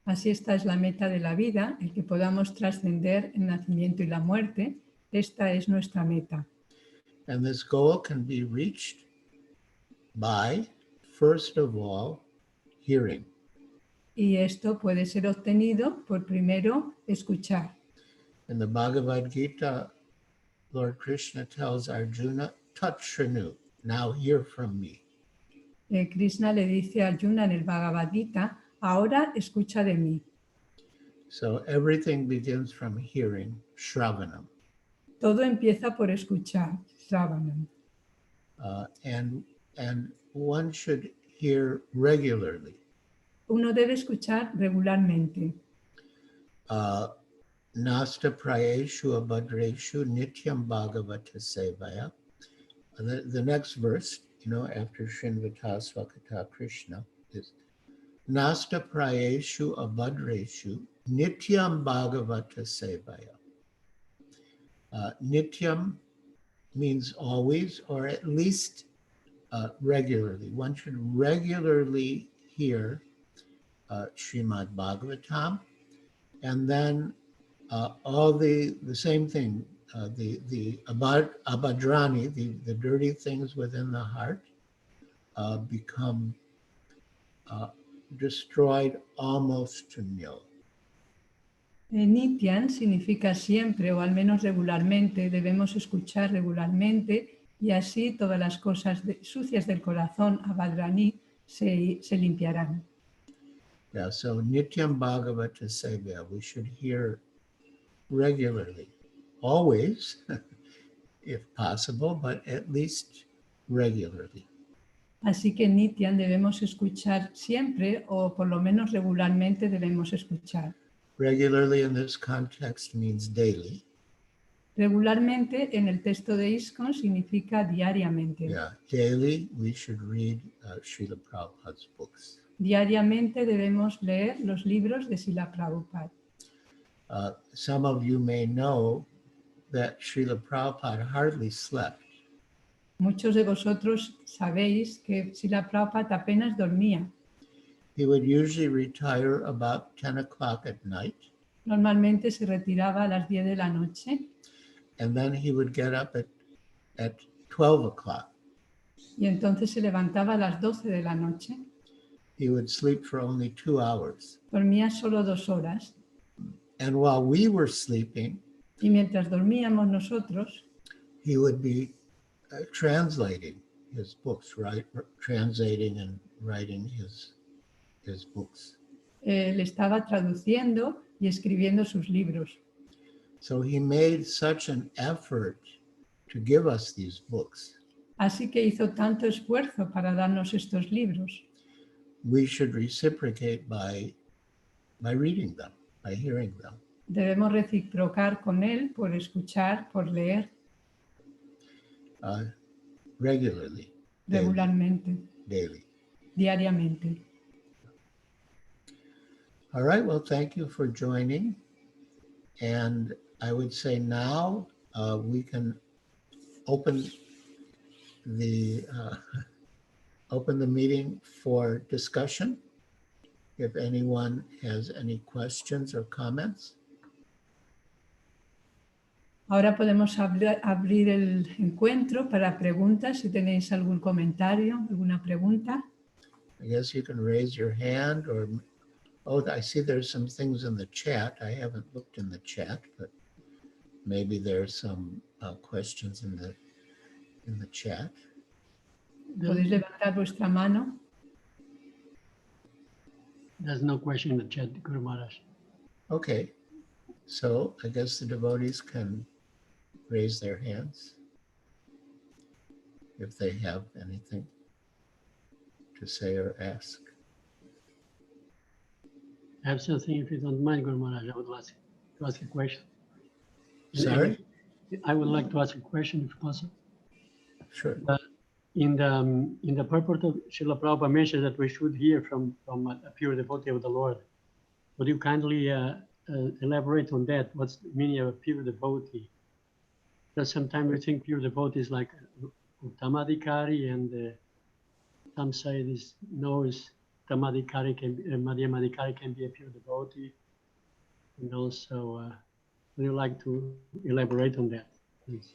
Así esta es la meta de la vida, el que podamos trascender el nacimiento y la muerte. Esta es nuestra meta. And this goal can be reached by, first of all, hearing. Y esto puede ser obtenido por primero escuchar. In the Bhagavad Gita, Lord Krishna tells Arjuna, Tat Shrinu, now hear from me. Krishna le dice a Arjuna en el Bhagavad Gita, ahora escucha de mí. So everything begins from hearing, Shravanam. Todo empieza por escuchar, Shravanam. And one should hear regularly. Uno debe escuchar regularmente. Nasta prayeshu abhadreshu nityam bhagavata sevaya. The next verse, after Srinvata Swakata Krishna, is Nasta prayeshu abhadreshu nityam bhagavata sevaya. Nityam means always, or at least regularly. One should regularly hear Srimad Bhagavatam, and then all the same thing, the abadrani, the dirty things within the heart, become destroyed almost to nil. Nityan significa siempre o al menos regularmente, debemos escuchar regularmente y así todas las cosas sucias del corazón, abadrani, se limpiarán. Yeah, so Nityam Bhagavata Sevya, we should hear regularly, always, if possible, but at least regularly. Así que Nityan debemos escuchar siempre o por lo menos regularmente debemos escuchar. Regularly in this context means daily. Regularmente en el texto de ISKCON significa diariamente. Yeah, daily we should read Srila Prabhupada's books. Diariamente debemos leer los libros de Srila Prabhupada. Some of you may know that Srila Prabhupada hardly slept. Muchos de vosotros sabéis que Srila Prabhupada apenas dormía. He would usually retire about 10 o'clock at night, Normalmente se retiraba a las 10 de la noche and then he would get up at 12 o'clock. y entonces se levantaba a las 12 de la noche. He would sleep for only 2 hours. Dormía solo 2 horas. And while we were sleeping, Y mientras dormíamos nosotros, he would be translating his books, right? Translating and writing his books. él estaba traduciendo y escribiendo sus libros. So he made such an effort to give us these books. Así que hizo tanto esfuerzo para darnos estos libros. We should reciprocate by reading them, by hearing them. Debemos reciprocar con él por escuchar, por leer Regularly, regularmente, daily. diariamente. All right, well, thank you for joining. And I would say now we can open the meeting for discussion. If anyone has any questions or comments. Ahora podemos abrir el encuentro para preguntas. Si tenéis algún comentario, alguna pregunta. I guess you can raise your hand I see there's some things in the chat. I haven't looked in the chat, but maybe there's some questions in the chat. Podéis levantar vuestra mano. There's no question in the chat, Guru Maharaj. Okay, so I guess the devotees can raise their hands if they have anything to say or ask. I have something, if you don't mind, Guru Maharaj, I would like to ask a question. Sorry? I would like to ask a question, if possible. Sure. In the purport of Srila Prabhupada mentions that we should hear from a pure devotee of the Lord. Would you kindly elaborate on that? What's the meaning of a pure devotee? Because sometimes we think pure devotee is like Uttamadhikari, and some say this Uttamadhikari Madhyamadhikari can be a pure devotee. And also, would you like to elaborate on that, please?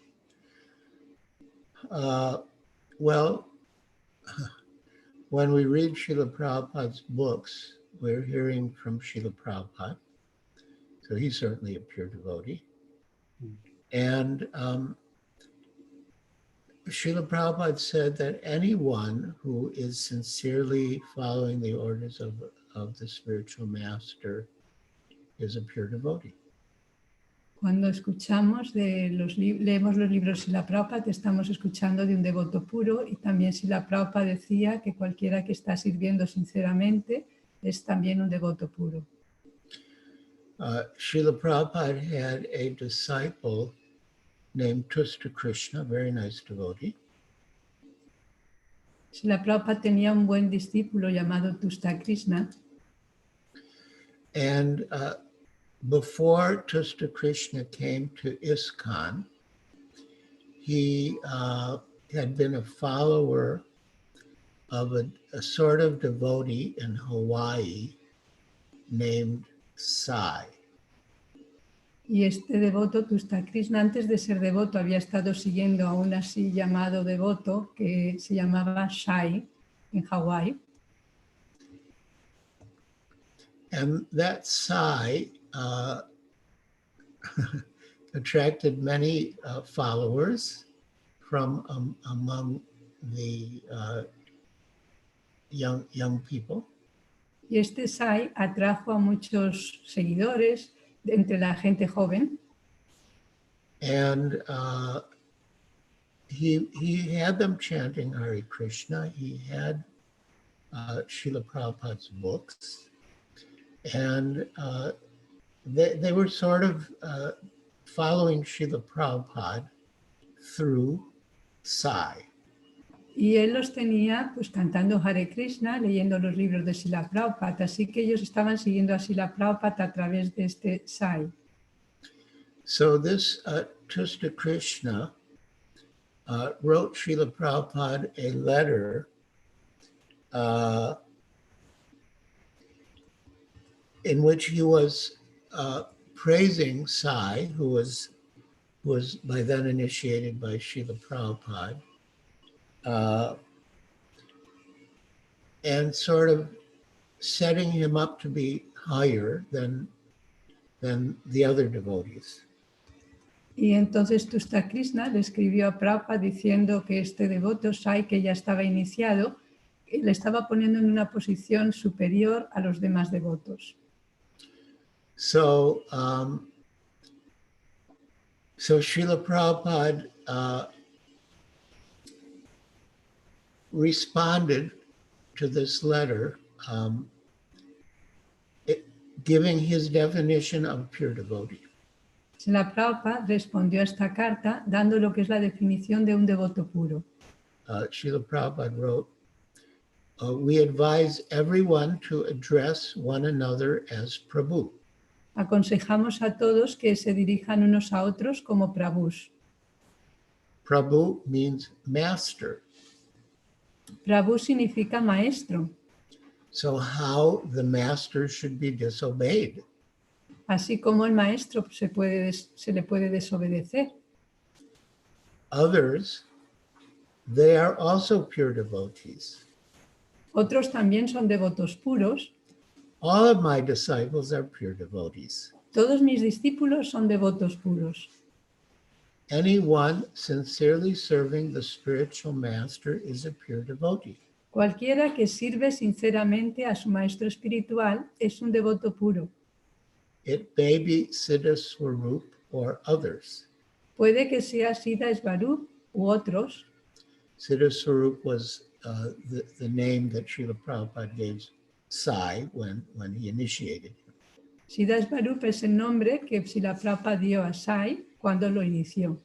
Well, when we read Srila Prabhupada's books, we're hearing from Srila Prabhupada. So he's certainly a pure devotee. And Srila Prabhupada said that anyone who is sincerely following the orders of the spiritual master is a pure devotee. Cuando escuchamos leemos los libros de Srila Prabhupada, estamos escuchando de un devoto puro, y también Srila Prabhupada decía que cualquiera que está sirviendo sinceramente es también un devoto puro. Srila Prabhupada had a disciple named Tusta Krishna, very nice devotee. Srila Prabhupada tenía un buen discípulo llamado Tusta Krishna. And before Tusta Krishna came to ISKCON, he had been a follower of a sort of devotee in Hawaii named Sai. Y este devoto, Tusta Krishna, antes de ser devoto, había estado siguiendo a un así llamado devoto que se llamaba Shai en Hawái. And that Sai attracted many followers from among the young people. Y este Sai atrajo a muchos seguidores entre la gente joven. And he had them chanting Hare Krishna. He had Srila Prabhupada's books. And they were sort of following Srila Prabhupada through Sai. Y él los tenía pues cantando Hare Krishna, leyendo los libros de Srila Prabhupada. Así que ellos estaban siguiendo a Srila Prabhupada a través de este Sai. So this Tusta Krishna wrote Srila Prabhupada a letter in which he was praising Sai, who was by then initiated by Srila Prabhupada, and sort of setting him up to be higher than the other devotees. Y entonces Tusta Krishna le escribió a Prabhupada diciendo que este devoto Sai, que ya estaba iniciado, le estaba poniendo en una posición superior a los demás devotos. So Srila Prabhupada responded to this letter, giving his definition of pure devotee. Srila Prabhupada respondió a esta carta dando lo que es la definición de un devoto puro. Srila Prabhupada wrote, we advise everyone to address one another as Prabhu. Aconsejamos a todos que se dirijan unos a otros como Prabhus. Prabhu means master. Prabhu significa maestro. So how the master should be disobeyed? Así como el maestro se le puede desobedecer. Others, they are also pure devotees. Otros también son devotos puros. All of my disciples are pure devotees. Todos mis discípulos son devotos puros. Anyone sincerely serving the spiritual master is a pure devotee. Cualquiera que sirve sinceramente a su maestro espiritual es un devoto puro. It may be Siddha Swarup or others. Puede que sea Siddha Swarup u otros. Siddha Swarup was the name that Srila Prabhupada gave Sai when he initiated him. Siddha Swarup es el nombre que Srila Prabhupada dio a Sai cuando lo inició.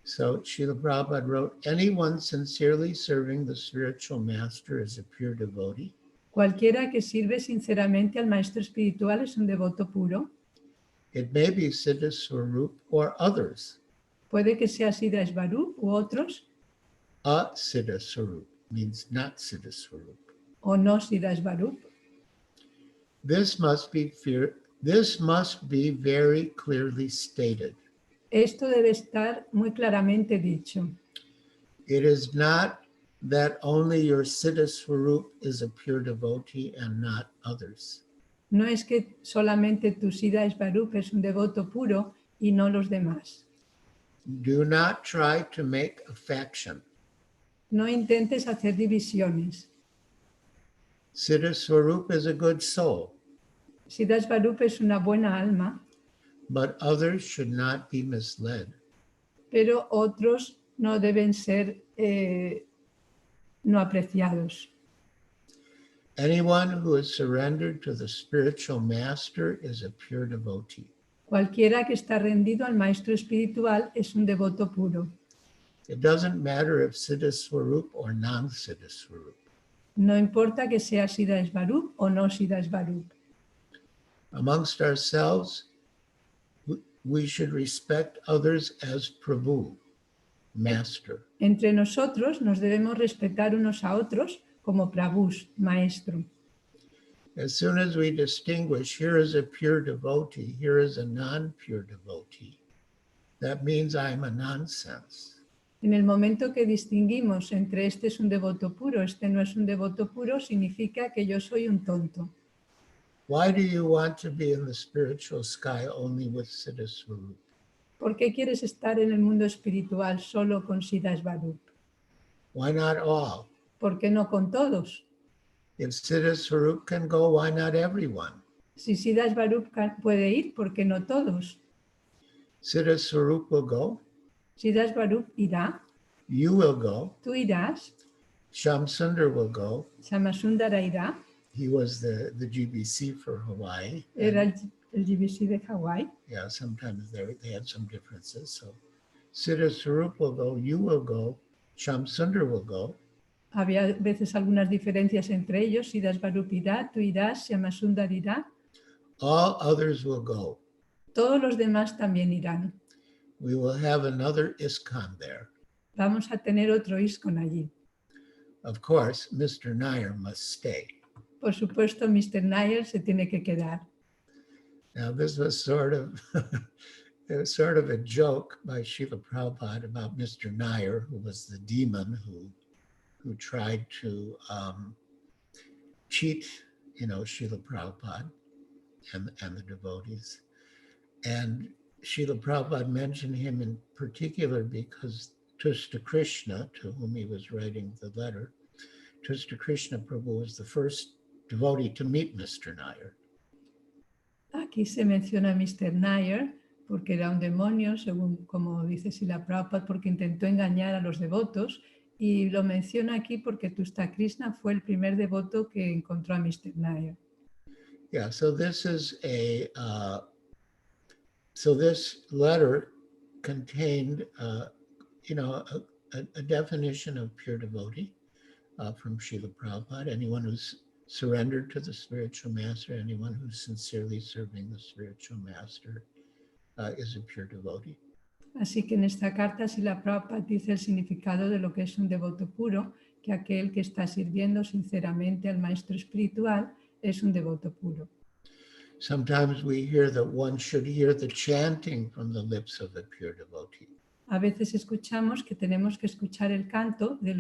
So Srila Prabhupada wrote, anyone sincerely serving the spiritual master is a pure devotee. Cualquiera que sirve sinceramente al maestro espiritual es un devoto puro. It may be Siddha Swarup or others. Puede que sea Siddha Swarup u otros, A Siddha Swarup means not Siddha Swarup. o no Siddha Swarup. This must be very clearly stated. Esto debe estar muy claramente dicho. It is not that only your Siddha Swarup is a pure devotee and not others. No es que solamente tu Siddha Swarup es un devoto puro y no los demás. Do not try to make a faction. No intentes hacer divisiones. Siddha Swarup is a good soul, Siddha Swarup es una buena alma, but others should not be misled. pero otros no deben ser no apreciados. Anyone who is surrendered to the spiritual master is a pure devotee. Cualquiera que está rendido al maestro espiritual es un devoto puro. It doesn't matter if Siddha Swarup or non-Siddha Swarup. No importa que sea Siddha Swarup o no Siddha Swarup. Amongst ourselves, we should respect others as Prabhu, master. Entre nosotros nos debemos respetar unos a otros como Prabhus, maestro. As soon as we distinguish, here is a pure devotee, here is a non-pure devotee, that means I'm a nonsense. En el momento que distinguimos entre este es un devoto puro, este no es un devoto puro, significa que yo soy un tonto. Why do you want to be in the spiritual sky only with Siddha Swarup? ¿Por qué quieres estar en el mundo espiritual solo con Siddhasvarup? Why not all? ¿Por qué no con todos? If Siddha Swarup can go, why not everyone? Si Siddhasvarup puede ir, ¿por qué no todos? Siddha Swarup will go, Siddhasvarup irá, you will go, tú irás, Shamsundar will go. Shamasundara irá, He was the GBC for Hawaii. era el GBC de Hawái. Yeah, sometimes they had some differences. So Siddha Swarup will go, you will go, Shamsundar will go. Había veces algunas diferencias entre ellos, Siddhasvarup irá, tú irás, Shamasundar irá, All others will go. todos los demás también irán. We will have another ISKCON there. Vamos a tener otro ISKCON allí. Of course, Mr. Nair must stay. Por supuesto, Mr. Nair se tiene que quedar. Now, this was sort of it was sort of a joke by Srila Prabhupada about Mr. Nair, who was the demon who tried to cheat, Srila Prabhupada and the devotees. And Srila Prabhupada mentioned him in particular because Tusta Krishna, to whom he was writing the letter, Tusta Krishna Prabhu was the first devotee to meet Mr. Nair. Aquí se menciona a Mr. Nair porque era un demonio, según como dice Srila Prabhupada, porque intentó engañar a los devotos, y lo menciona aquí porque Tusta Krishna fue el primer devoto que encontró a Mr. Nair. Yeah, so this is so this letter contained, a definition of pure devotee from Srila Prabhupada. Anyone who's surrendered to the spiritual master, anyone who's sincerely serving the spiritual master is a pure devotee. Así que en esta carta Srila Prabhupada dice el significado de lo que es un devoto puro, que aquel que está sirviendo sinceramente al maestro espiritual es un devoto puro. Sometimes we hear that one should hear the chanting from the lips of a pure devotee. A veces escuchamos que tenemos que escuchar el canto de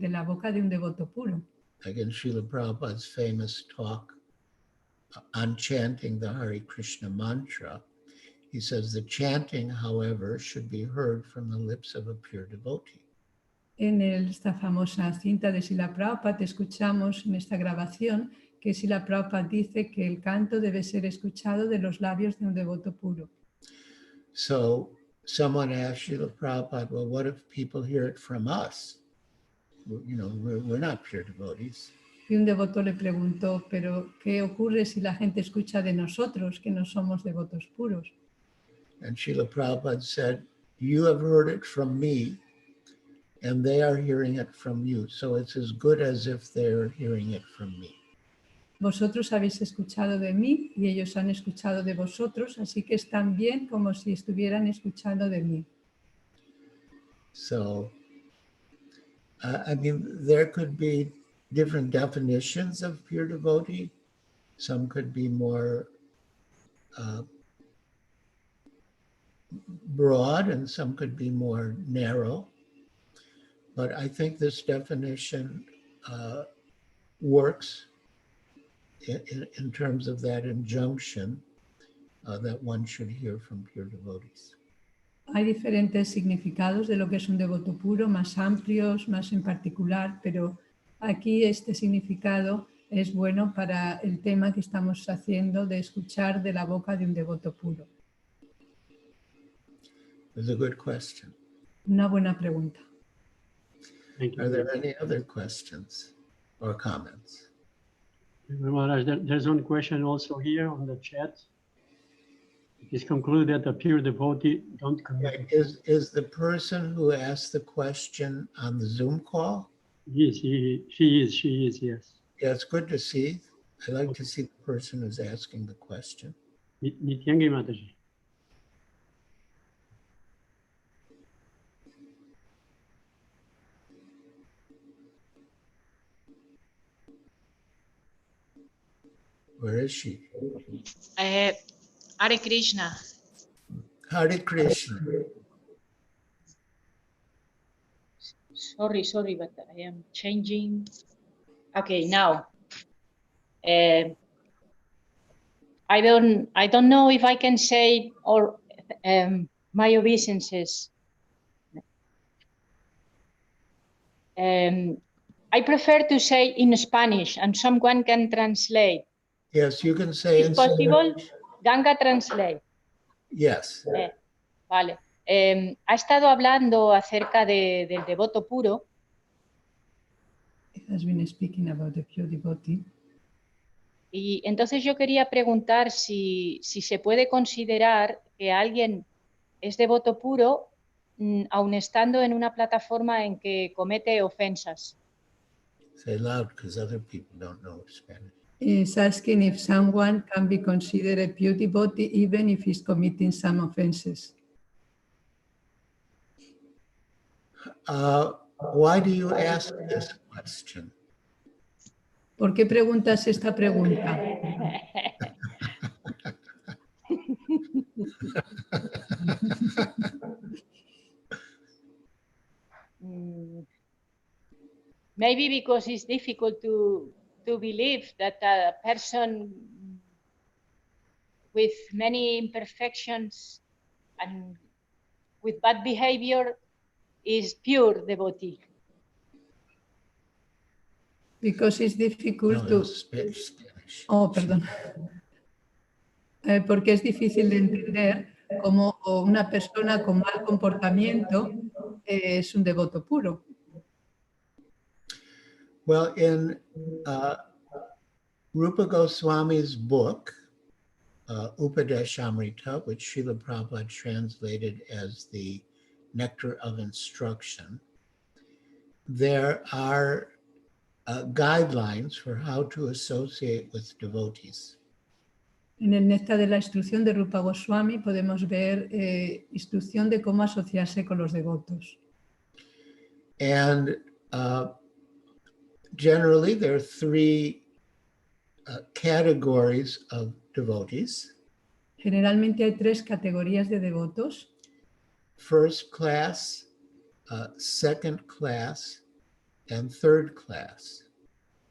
la boca de un devoto puro. Like in Srila Prabhupada's famous talk on chanting the Hare Krishna mantra, he says the chanting, however, should be heard from the lips of a pure devotee. En esta famosa cinta de Srila Prabhupada escuchamos en esta grabación que Srila Prabhupada dice que el canto debe ser escuchado de los labios de un devoto puro. So someone asked Srila Prabhupada, well, what if people hear it from us? We're not pure devotees. Y un devoto le preguntó, pero ¿qué ocurre si la gente escucha de nosotros, que no somos devotos puros? And Srila Prabhupada said, you have heard it from me, and they are hearing it from you. So it's as good as if they're hearing it from me. Vosotros habéis escuchado de mí y ellos han escuchado de vosotros, así que es tan bien como si estuvieran escuchando de mí. So, there could be different definitions of pure devotee. Some could be more broad and some could be more narrow. But I think this definition works in terms of that injunction that one should hear from pure devotees. Hay diferentes significados de lo que es un devoto puro, más amplios, más en particular, pero aquí este significado es bueno para el tema que estamos haciendo de escuchar de la boca de un devoto puro. It's a good question. Una buena pregunta. Thank you. Are there any other questions or comments? Maharaj, there's one question also here on the chat. It is concluded that a pure devotee don't commit. Is the person who asked the question on the Zoom call? Yes, she is, yes. Yeah, it's good to see. I like to see the person who's asking the question. Nityangi Mataji. Where is she? Hare Krishna. Hare Krishna. Sorry, but I am changing. Okay, now. I don't know if I can say or my obeisances. I prefer to say in Spanish and someone can translate. Yes, you can say Is in possible? Spanish. Ganga translate. Yes. Vale. Ha estado hablando acerca del devoto puro. He has been speaking about the pure devotee. Y entonces yo quería preguntar si se puede considerar que alguien es devoto puro aun estando en una plataforma en que comete ofensas. Say loud because other people don't know Spanish. Is asking if someone can be considered a pure devotee even if he's committing some offenses. Why do you ask this question? ¿Por qué preguntas esta pregunta? Maybe because it's difficult to believe that a person with many imperfections and with bad behavior is pure devotee. Because it's difficult No, to... it's Spanish. Oh, perdón. Porque es difícil de entender cómo una persona con mal comportamiento es un devoto puro. Well, in Rupa Goswami's book, Upadeshamrita, which Srila Prabhupada translated as the Nectar of Instruction, there are guidelines for how to associate with devotees. En el Néctar de la Instrucción de Rupa Goswami podemos ver instrucción de cómo asociarse con los devotos. And generally, there are three categories of devotees. Generalmente hay tres categorías de devotos. First class, second class, and third class.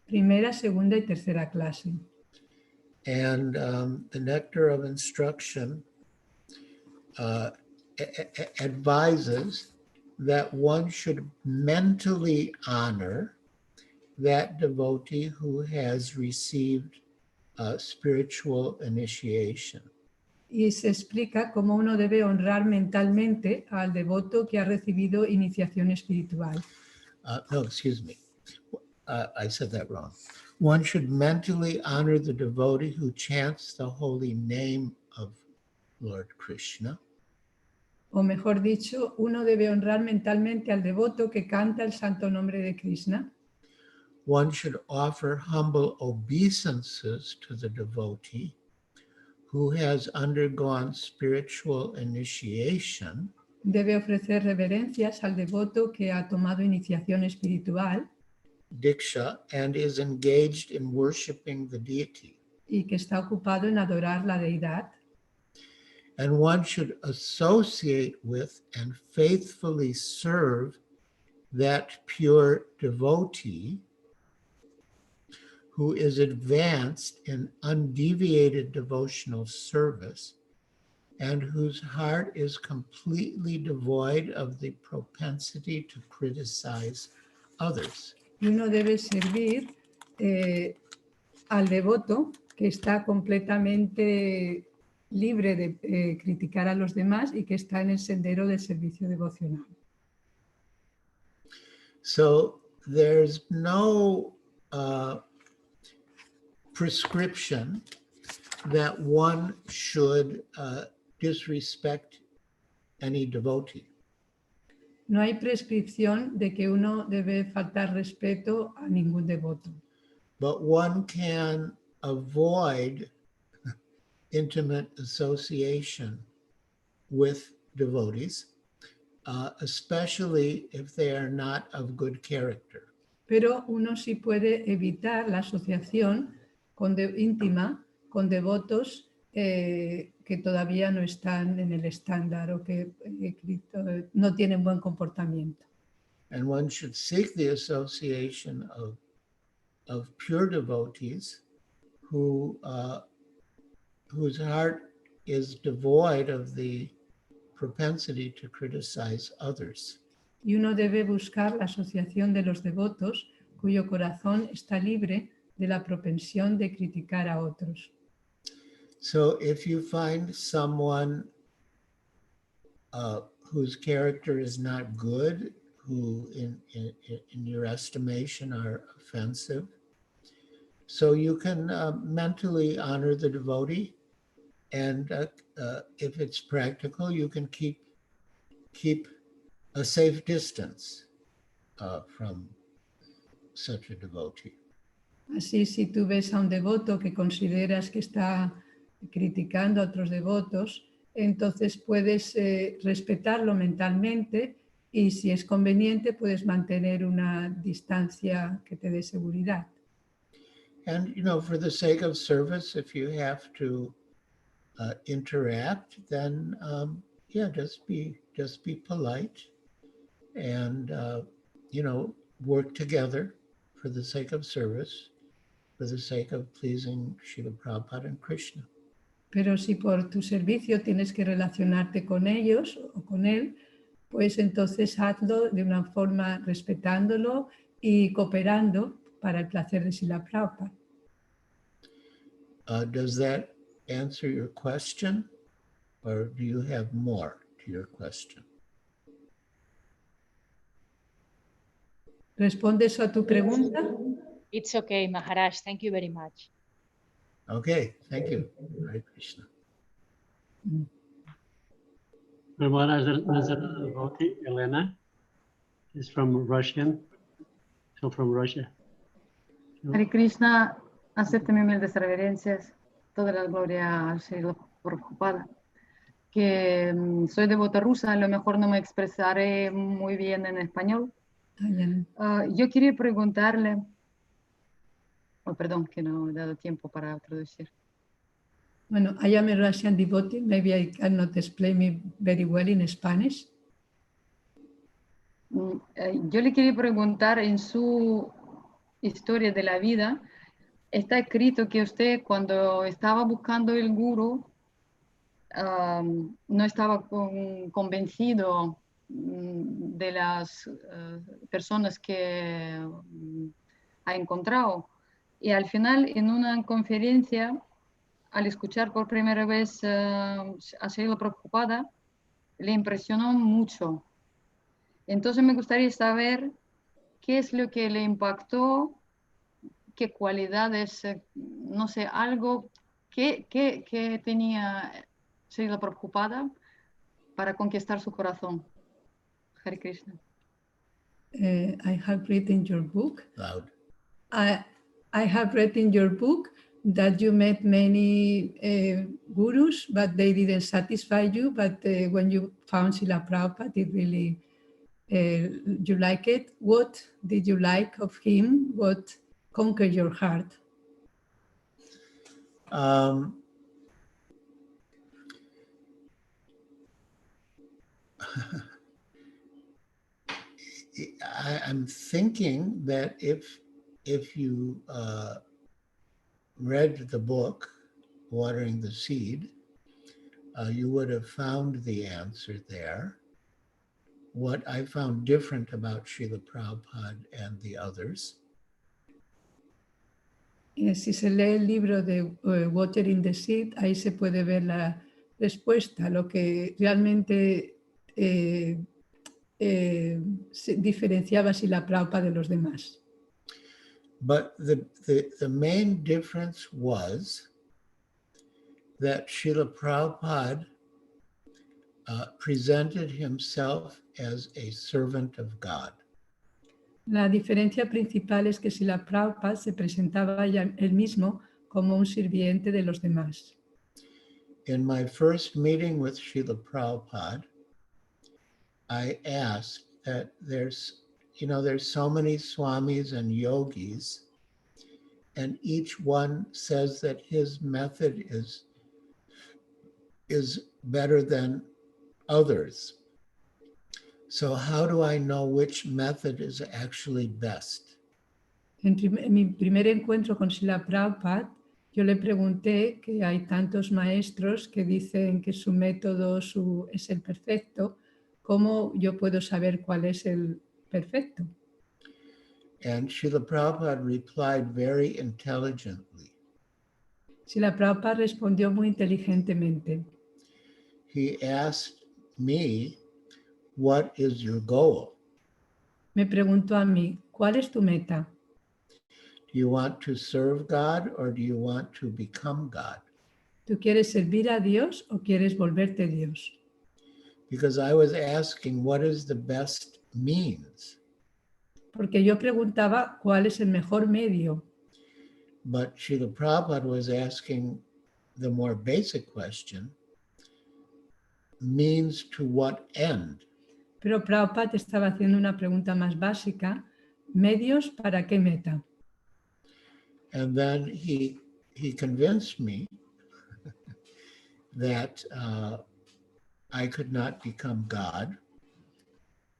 Primera, segunda y tercera clase. And the Nectar of Instruction advises that one should mentally honor that devotee who has received spiritual initiation. Y se explica cómo uno debe honrar mentalmente al devoto que ha recibido iniciación espiritual. No, excuse me. I said that wrong. One should mentally honor the devotee who chants the holy name of Lord Krishna. O mejor dicho, uno debe honrar mentalmente al devoto que canta el santo nombre de Krishna. One should offer humble obeisances to the devotee who has undergone spiritual initiation. Debe ofrecer reverencias al devoto que ha tomado iniciación espiritual. Diksha, and is engaged in worshiping the deity. Y que está ocupado en adorar la deidad. And one should associate with and faithfully serve that pure devotee who is advanced in undeviated devotional service and whose heart is completely devoid of the propensity to criticize others. Y uno debe servir al devoto que está completamente libre de criticar a los demás y que está en el sendero del servicio devocional. So there's no prescription that one should disrespect any devotee. No hay prescripción de que uno debe faltar respeto a ningún devoto. But one can avoid intimate association with devotees, especially if they are not of good character. Pero uno sí puede evitar la asociación íntima con devotos que todavía no están en el estándar o que no tienen buen comportamiento. And one should seek the association of pure devotees whose heart is devoid of the propensity to criticize others. Y uno debe buscar la asociación de los devotos cuyo corazón está libre de la propensión de criticar a otros. So if you find someone whose character is not good, who in your estimation are offensive, so you can mentally honor the devotee, and if it's practical, you can keep a safe distance from such a devotee. Así, si tú ves a un devoto que consideras que está criticando a otros devotos, entonces puedes respetarlo mentalmente y si es conveniente puedes mantener una distancia que te dé seguridad. And, for the sake of service, if you have to interact, then, just be polite and, work together for the sake of service, for the sake of pleasing Srila Prabhupada and Krishna. Pero si por tu servicio tienes que relacionarte con ellos o con él, pues entonces hazlo de una forma respetándolo y cooperando para el placer de Srila Prabhupada. Does that answer your question, or do you have more to your question? ¿Responde eso a tu pregunta? It's okay, Maharaj. Thank you very much. Okay, thank you. Hare Krishna. Maharaj, there's another devotee, Elena. She's from Russia. Hare Krishna, acepte mis humildes reverencias, toda la gloria al Srila Prabhupada. Que soy devota rusa, a lo mejor no me expresaré muy bien en español. Yo quería preguntarle, perdón, que no he dado tiempo para traducir. Bueno, I am a Russian devotee. Maybe I cannot explain me very well in Spanish. Yo le quería preguntar, en su historia de la vida, está escrito que usted cuando estaba buscando el gurú, no estaba convencido de las personas que ha encontrado. Y al final, en una conferencia, al escuchar por primera vez a Srila Prabhupada, le impresionó mucho. Entonces me gustaría saber qué es lo que le impactó, qué cualidades, no sé, algo que tenía Srila Prabhupada para conquistar su corazón. Hare Krishna. I have read in your book. Loud. I have read in your book that you met many gurus, but they didn't satisfy you. But when you found Srila Prabhupada, it really, you like it. What did you like of him? What conquered your heart? I'm thinking that if you read the book, Watering the Seed, you would have found the answer there. What I found different about Srila Prabhupada and the others. Si se lee el libro de Watering the Seed, ahí se puede ver la respuesta, lo que realmente diferenciaba Srila Prabhupada de los demás. But the main difference was that Srila Prabhupada presented himself as a servant of God. La diferencia principal es que Srila Prabhupada se presentaba él mismo como un sirviente de los demás. In my first meeting with Srila Prabhupada, I asked that there's so many swamis and yogis, and each one says that his method is better than others. So how do I know which method is actually best? En mi primer encuentro con Srila Prabhupada, yo le pregunté que hay tantos maestros que dicen que su método es el perfecto, ¿cómo yo puedo saber cuál es el perfecto? And Srila Prabhupada replied very intelligently. Srila Prabhupada respondió muy inteligentemente. He asked me, what is your goal? Me preguntó a mí, ¿cuál es tu meta? Do you want to serve God or do you want to become God? ¿Tú quieres servir a Dios o quieres volverte Dios? Because I was asking, what is the best means? Porque yo preguntaba cuál es el mejor medio. But Srila Prabhupada was asking the more basic question, means to what end? Pero Prabhupada estaba haciendo una pregunta más básica, ¿medios para qué meta? And then he convinced me that I could not become God,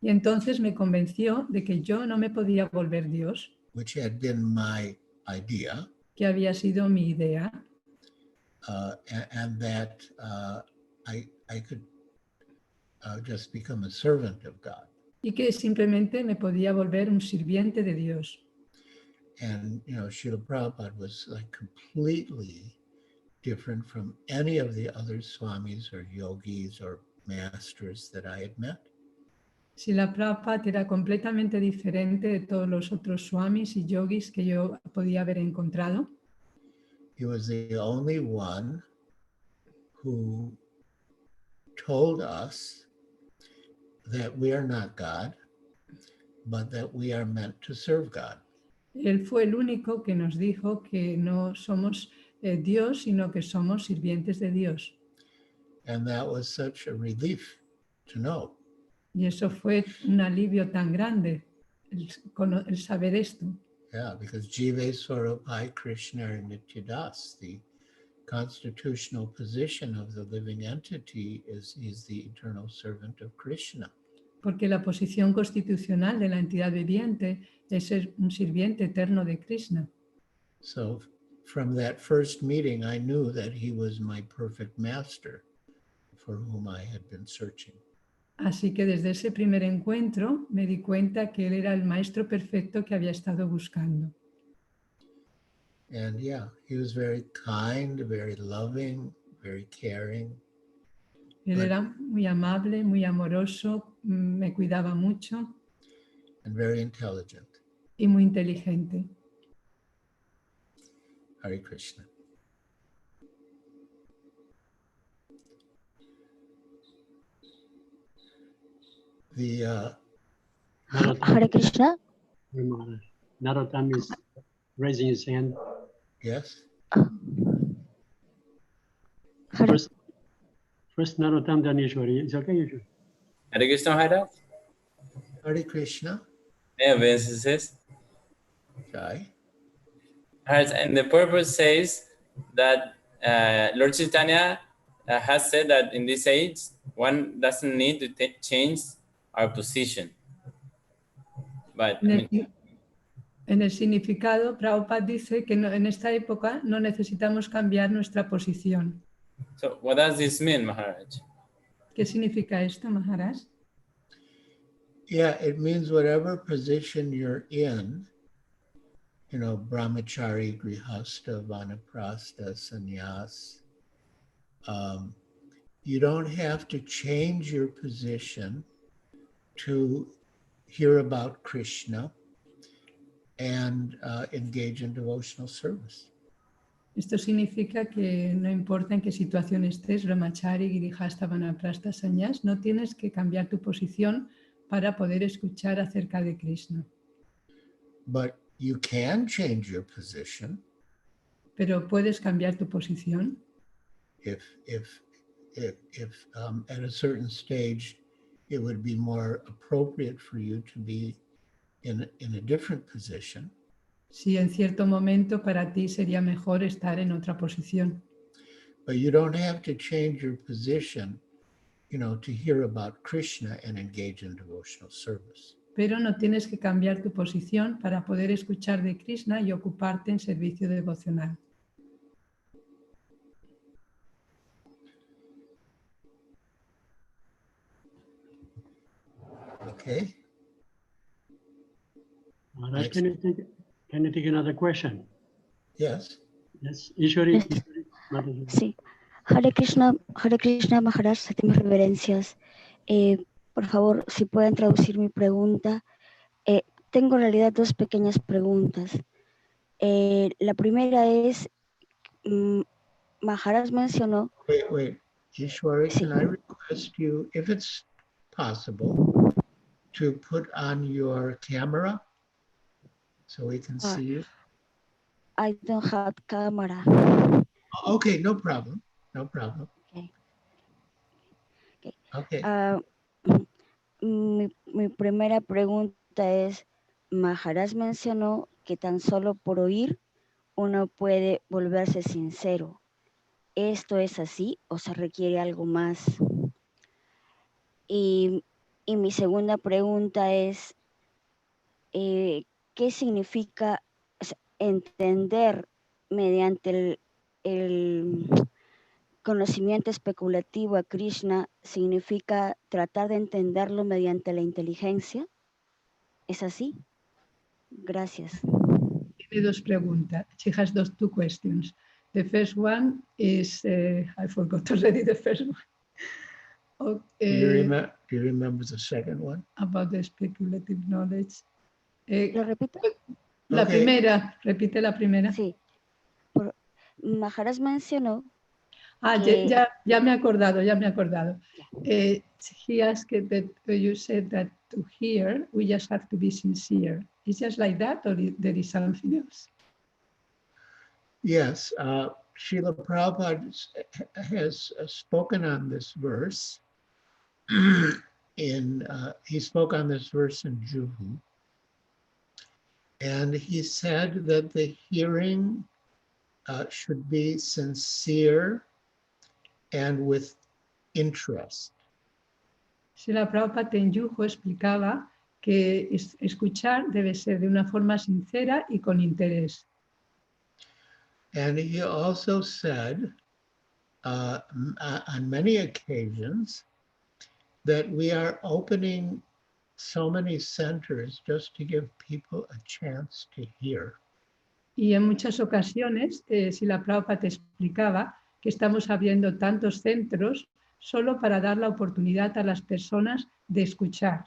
Y entonces me convenció de que yo no me podía volver Dios, which had been my idea, que había sido mi idea, and that I could just become a servant of God. y que simplemente me podía volver un sirviente de Dios. And, you know, Srila Prabhupada was like completely different from any of the other swamis or yogis or masters that I had met. Srila Prabhupada era completamente diferente de todos los otros swamis y yogis que yo podía haber encontrado. He was the only one who told us that we are not God, but that we are meant to serve God. Él fue el único que nos dijo que no somos Dios, sino que somos sirvientes de Dios. And that was such a relief to know. Y eso fue un alivio tan grande, el saber esto. Yeah, because Jive Swarupai Krishna Nityadas, the constitutional position of the living entity is the eternal servant of Krishna. Porque la posición constitucional de la entidad viviente es ser un sirviente eterno de Krishna. So from that first meeting, I knew that he was my perfect master for whom I had been searching. Así que desde ese primer encuentro me di cuenta que él era el maestro perfecto que había estado buscando. And yeah, he was very kind, very loving, very caring. Él era muy amable, muy amoroso, me cuidaba mucho. And very intelligent. Y muy inteligente. Hare Krishna. Hare Krishna. Narottam is raising his hand. Yes. First Narottam, then Ishwari. Is okay, Ishwari? Hare Krishna, Maharaj. Hare Krishna. Yeah, obeisances. Okay. And the purpose says that Lord Chaitanya has said that in this age, one doesn't need to change our position. But en el significado, Prabhupada dice que en esta época no necesitamos cambiar nuestra posición. So what does this mean, Maharaj? ¿Qué significa esto, Maharaj? Yeah, it means whatever position you're in, you know, brahmachari, grihastha, vanaprastha, sannyas, you don't have to change your position to hear about Krishna and engage in devotional service. Esto significa que no importa en qué situación estés, brahmachari, girihastha, vanaprastha, sannyas, no tienes que cambiar tu posición para poder escuchar acerca de Krishna. But you can change your position. Pero puedes cambiar tu posición. If at a certain stage it would be more appropriate for you to be in a different position. Si en cierto momento para ti sería mejor estar en otra posición. But you don't have to change your position, to hear about Krishna and engage in devotional service. Pero no tienes que cambiar tu posición para poder escuchar de Krishna y ocuparte en servicio devocional. Okay. All right, can you take another question? Yes. Yes, Ishwari. Yes. Sí. Hare Krishna Maharaj, séptimas reverencias. Por favor, si pueden traducir mi pregunta. Tengo en realidad dos pequeñas preguntas. La primera es, Maharaj mencionó... Wait. Ishwari, Sí. can I request you, if it's possible, to put on your camera so we can see you? I don't have camera. Okay, no problem. No problem. Okay. Okay. Mi primera pregunta es, Maharaj mencionó que tan solo por oír uno puede volverse sincero. ¿Esto es así o se requiere algo más? Y mi segunda pregunta es, ¿qué significa entender mediante el conocimiento especulativo a Krishna? ¿Significa tratar de entenderlo mediante la inteligencia? ¿Es así? Gracias. Tiene dos preguntas. She has two questions. The first one is, I forgot already the first one. Do you remember the second one? About the speculative knowledge. ¿Lo repito? La Okay. primera, repite la primera. Sí. Maharaj mencionó ya me he acordado. He asked that you said that to hear, we just have to be sincere. Is just like that, or there is something else? Yes, Srila Prabhupada has spoken on this verse. He spoke on this verse in Juhu. And he said that the hearing should be sincere and with interest. Srila Prabhupada en Juhu explicaba que escuchar debe ser de una forma sincera y con interés. And he also said on many occasions that we are opening so many centers just to give people a chance to hear. Y en muchas ocasiones, Srila Prabhupada explicaba que estamos abriendo tantos centros solo para dar la oportunidad a las personas de escuchar.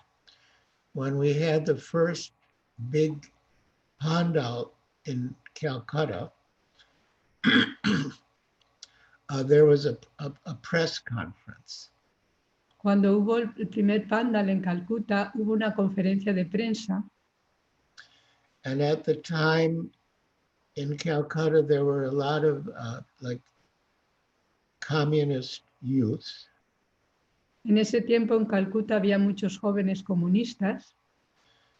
When we had the first big pandal in Calcutta, there was a press conference. Cuando hubo el primer pandal en Calcuta, hubo una conferencia de prensa. And at the time in Calcutta, there were a lot of communist youth. En ese tiempo en Calcuta había muchos jóvenes comunistas.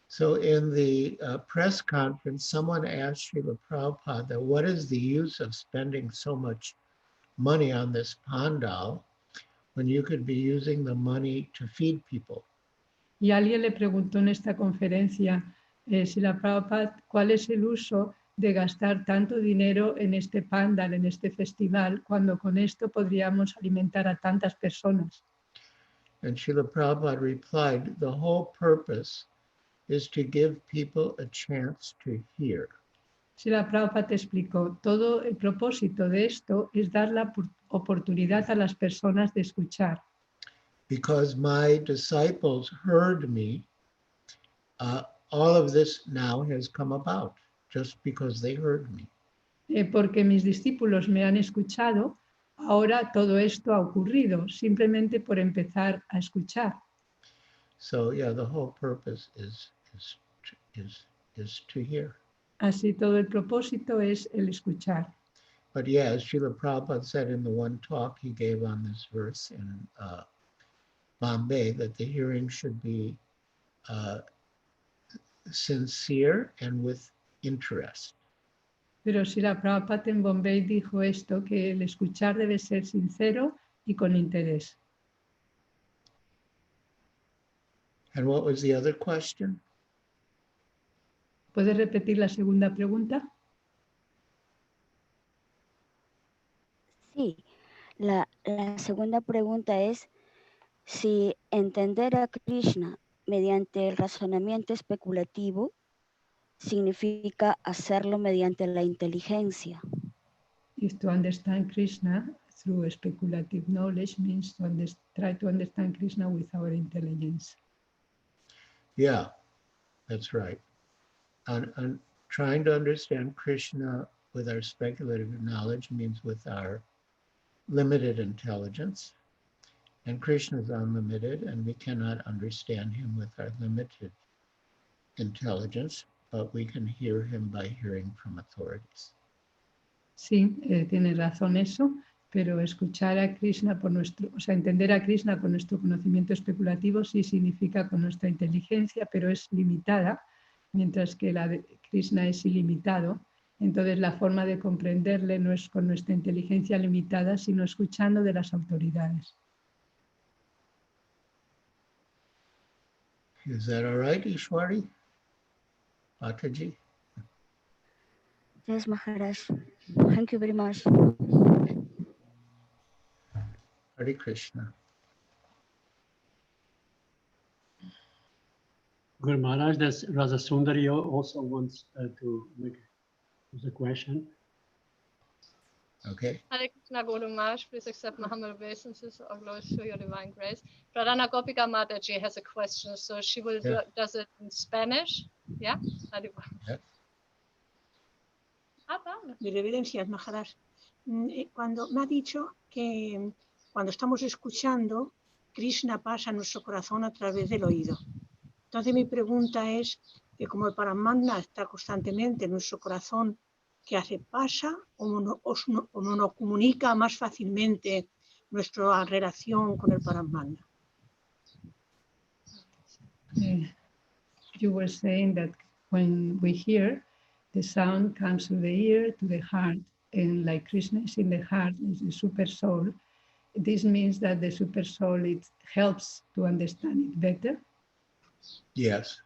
So in the press conference, someone asked Srila Prabhupada, what is the use of spending so much money on this pandal when you could be using the money to feed people? Y alguien le preguntó en esta conferencia, Srila Prabhupada, ¿cuál es el uso de gastar tanto dinero en este pandal, en este festival, cuando con esto podríamos alimentar a tantas personas? And Srila Prabhupada replied, the whole purpose is to give people a chance to hear. Srila Prabhupada explicó, todo el propósito de esto es dar la oportunidad a las personas de escuchar. Because my disciples heard me, all of this now has come about, just because they heard me. Porque mis discípulos me han escuchado, ahora todo esto ha ocurrido, simplemente por empezar a escuchar. So yeah, the whole purpose is to hear. Así todo el propósito es el escuchar. But yeah, as Srila Prabhupada said in the one talk he gave on this verse in Bombay, that the hearing should be sincere and with interest. Pero Srila Prabhupada en Bombay dijo esto, que el escuchar debe ser sincero y con interés. And what was the other question? ¿Puedes repetir la segunda pregunta? Sí, la segunda pregunta es si entender a Krishna mediante el razonamiento especulativo significa hacerlo mediante la inteligencia. If to understand Krishna through speculative knowledge means to try to understand Krishna with our intelligence. Yeah, that's right. And trying to understand Krishna with our speculative knowledge means with our limited intelligence. And Krishna is unlimited, and we cannot understand him with our limited intelligence, but we can hear him by hearing from authorities. Sí, tiene razón eso, pero escuchar a Krishna entender a Krishna con nuestro conocimiento especulativo sí significa con nuestra inteligencia, pero es limitada, mientras que la de Krishna es ilimitado. Entonces la forma de comprenderle no es con nuestra inteligencia limitada, sino escuchando de las autoridades. Is that all right, Ishwari? Mataji? Yes, Maharaj. Thank you very much. Hare Krishna. Guru Maharaj, Raja Sundari also wants to make a question. Okay. Hare Krishna, Guru Maharaj, please accept my humble obeisances or glories to your divine grace. Pradhana Gopika Mataji has a question, so she will does it in Spanish. Yeah? Yeah. Mi reverencia, Maharaj. Cuando me ha dicho que cuando estamos escuchando, Krishna pasa a nuestro corazón a través del oído. Entonces mi pregunta es que como el Paramatma está constantemente en nuestro corazón, ¿qué hace? ¿Pasa o nos comunica más fácilmente nuestra relación con el Paramatma? You were saying that when we hear, the sound comes through the ear to the heart, and like Krishna is in the heart, is the super soul. This means that the super soul, it helps to understand it better. Yes.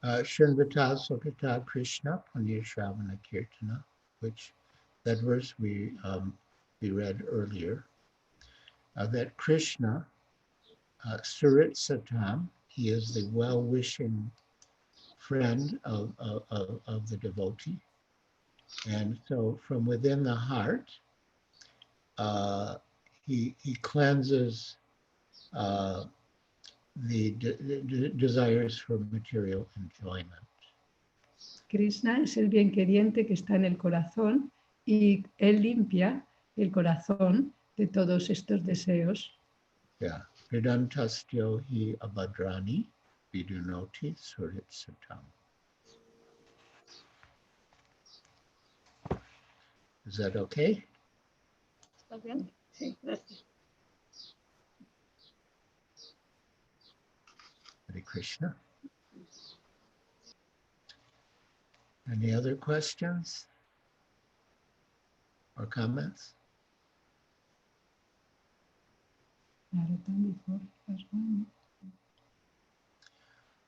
Shinvata Sokata Krishna Punya Shravana Kirtana, which that verse we read earlier, that Krishna, Surit Satam, he is the well-wishing friend of the devotee. And so from within the heart, he cleanses the desires for material enjoyment. Krishna es el bien queriente que está en el corazón y él limpia el corazón de todos estos deseos. Yeah. Vedantastyo hi abhadrani vidunoti surit satam. Is that okay? ¿Está bien? Sí, gracias. Hare Krishna. Any other questions or comments?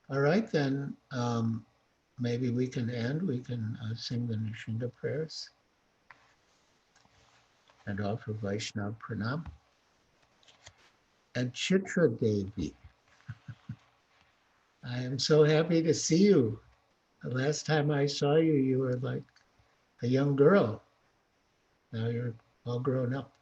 All right, then maybe we can end. We can sing the Nishinda prayers and offer Vaishnava Pranam. And Chitra Devi, I am so happy to see you. The last time I saw you, you were like a young girl. Now you're all grown up.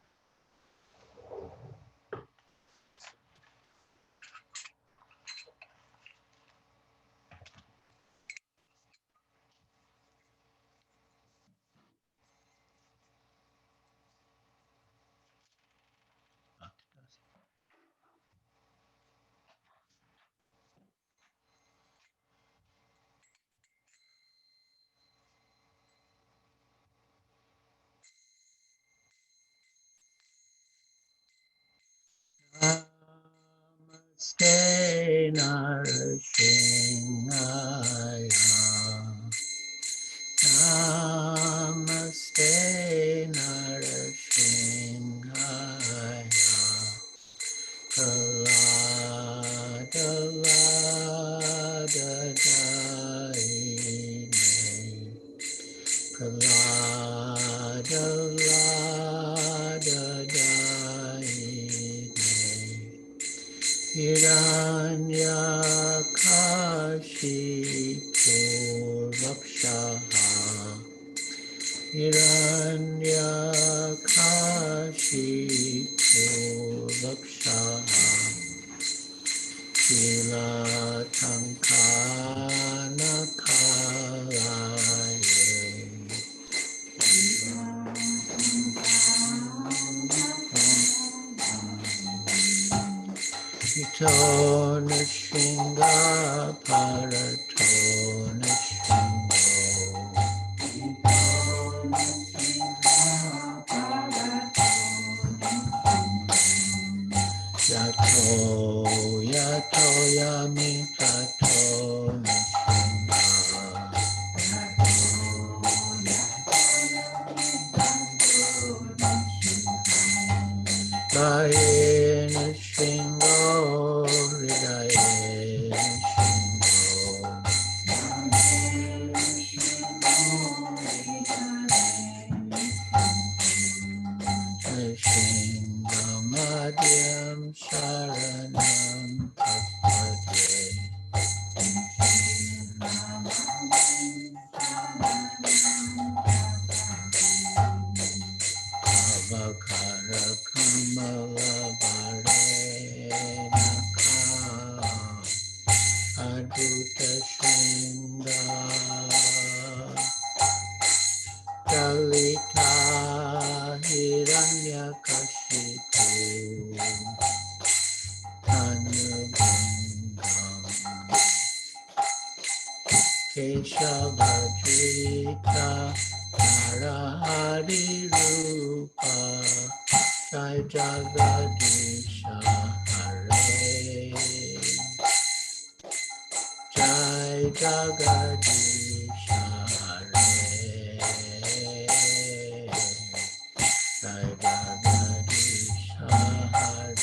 Namaste Narasingha Prahlada Lada Daine Hiranyakashipu Vakshaha Hiranyakashipu Vakshaha Shila Tankana Kalaye Ito Nishinga Parato Nishingo Yato Yami Tato Nishinga Daye Nishingo Ridaye Nishingo Madhyam Sharanam Papadye Avakara Kamala Varenaka Adhuta Shringa Dalita Hiranyakashipu Tanubhangam Keshavajita Narahari Rupa Jai Jagadisha Hare Jai Jagadisha Hare Jai Jagadisha Hare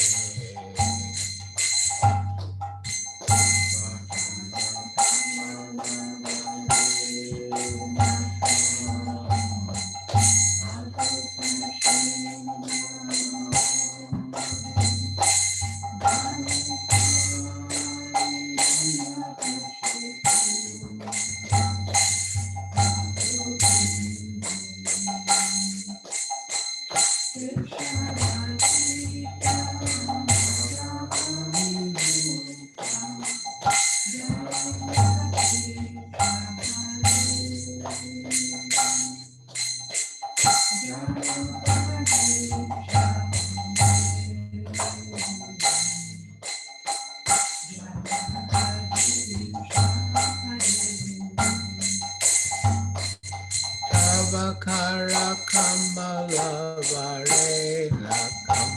Avakara Kamala Varenakam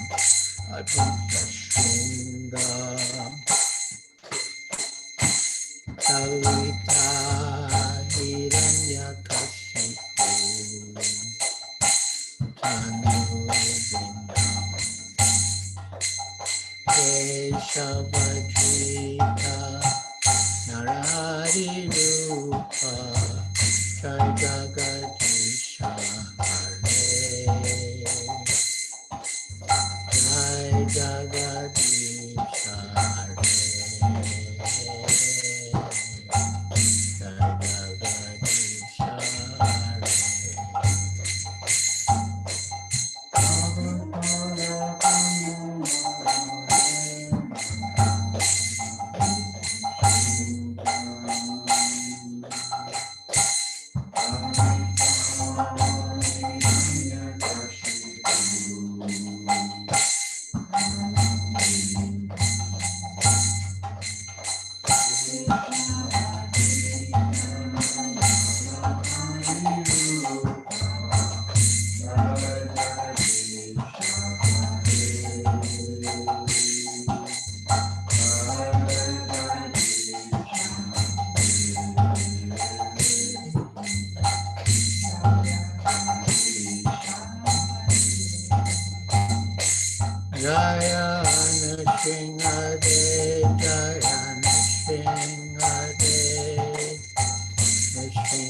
Adhuta Shringa Dalita Hiranyakashipu Tanubhangam Keshavajita Narahari Rupa Jai Jagadisha Hare Jai Jagadisha Hare Jai Jagadisha Hare Jaya Nrsimhade, Jaya Nrsimhade, Nrsimhade.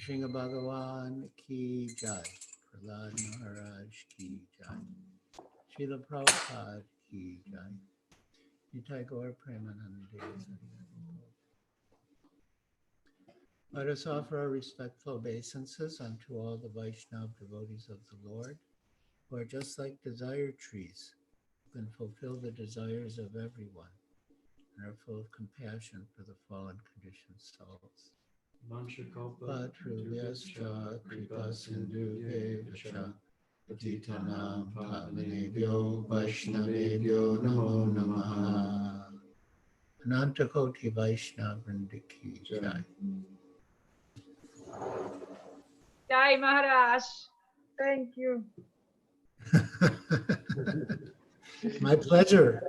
Sringa Bhagavan ki jai, Prahlad Maharaj ki jai, Srila Prabhupada ki jai, Nitai Gaur Premanande. Let us offer our respectful obeisances unto all the Vaishnava devotees of the Lord, who are just like desire trees, who can fulfill the desires of everyone, and are full of compassion for the fallen conditioned souls. Patrubhyascha kripa sindhubhyascha patitanam pavanebhyo vaishnavebhyo namo namaha. Anantakoti Vaishnava Vrinda ki jai. Jai Maharaj. Thank you. My pleasure.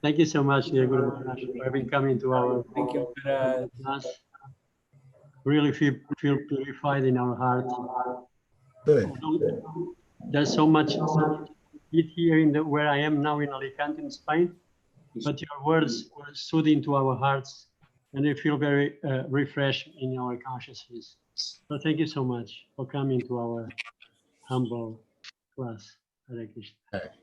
Thank you so much, dear Guru Maharaj, for having come into our class. Really feel purified in our hearts. Good. There's so much heat here in where I am now in Alicante, in Spain, but your words were soothing to our hearts, and we feel very refreshed in our consciousness. So thank you so much for coming to our humble class. Hare Krishna. Hare.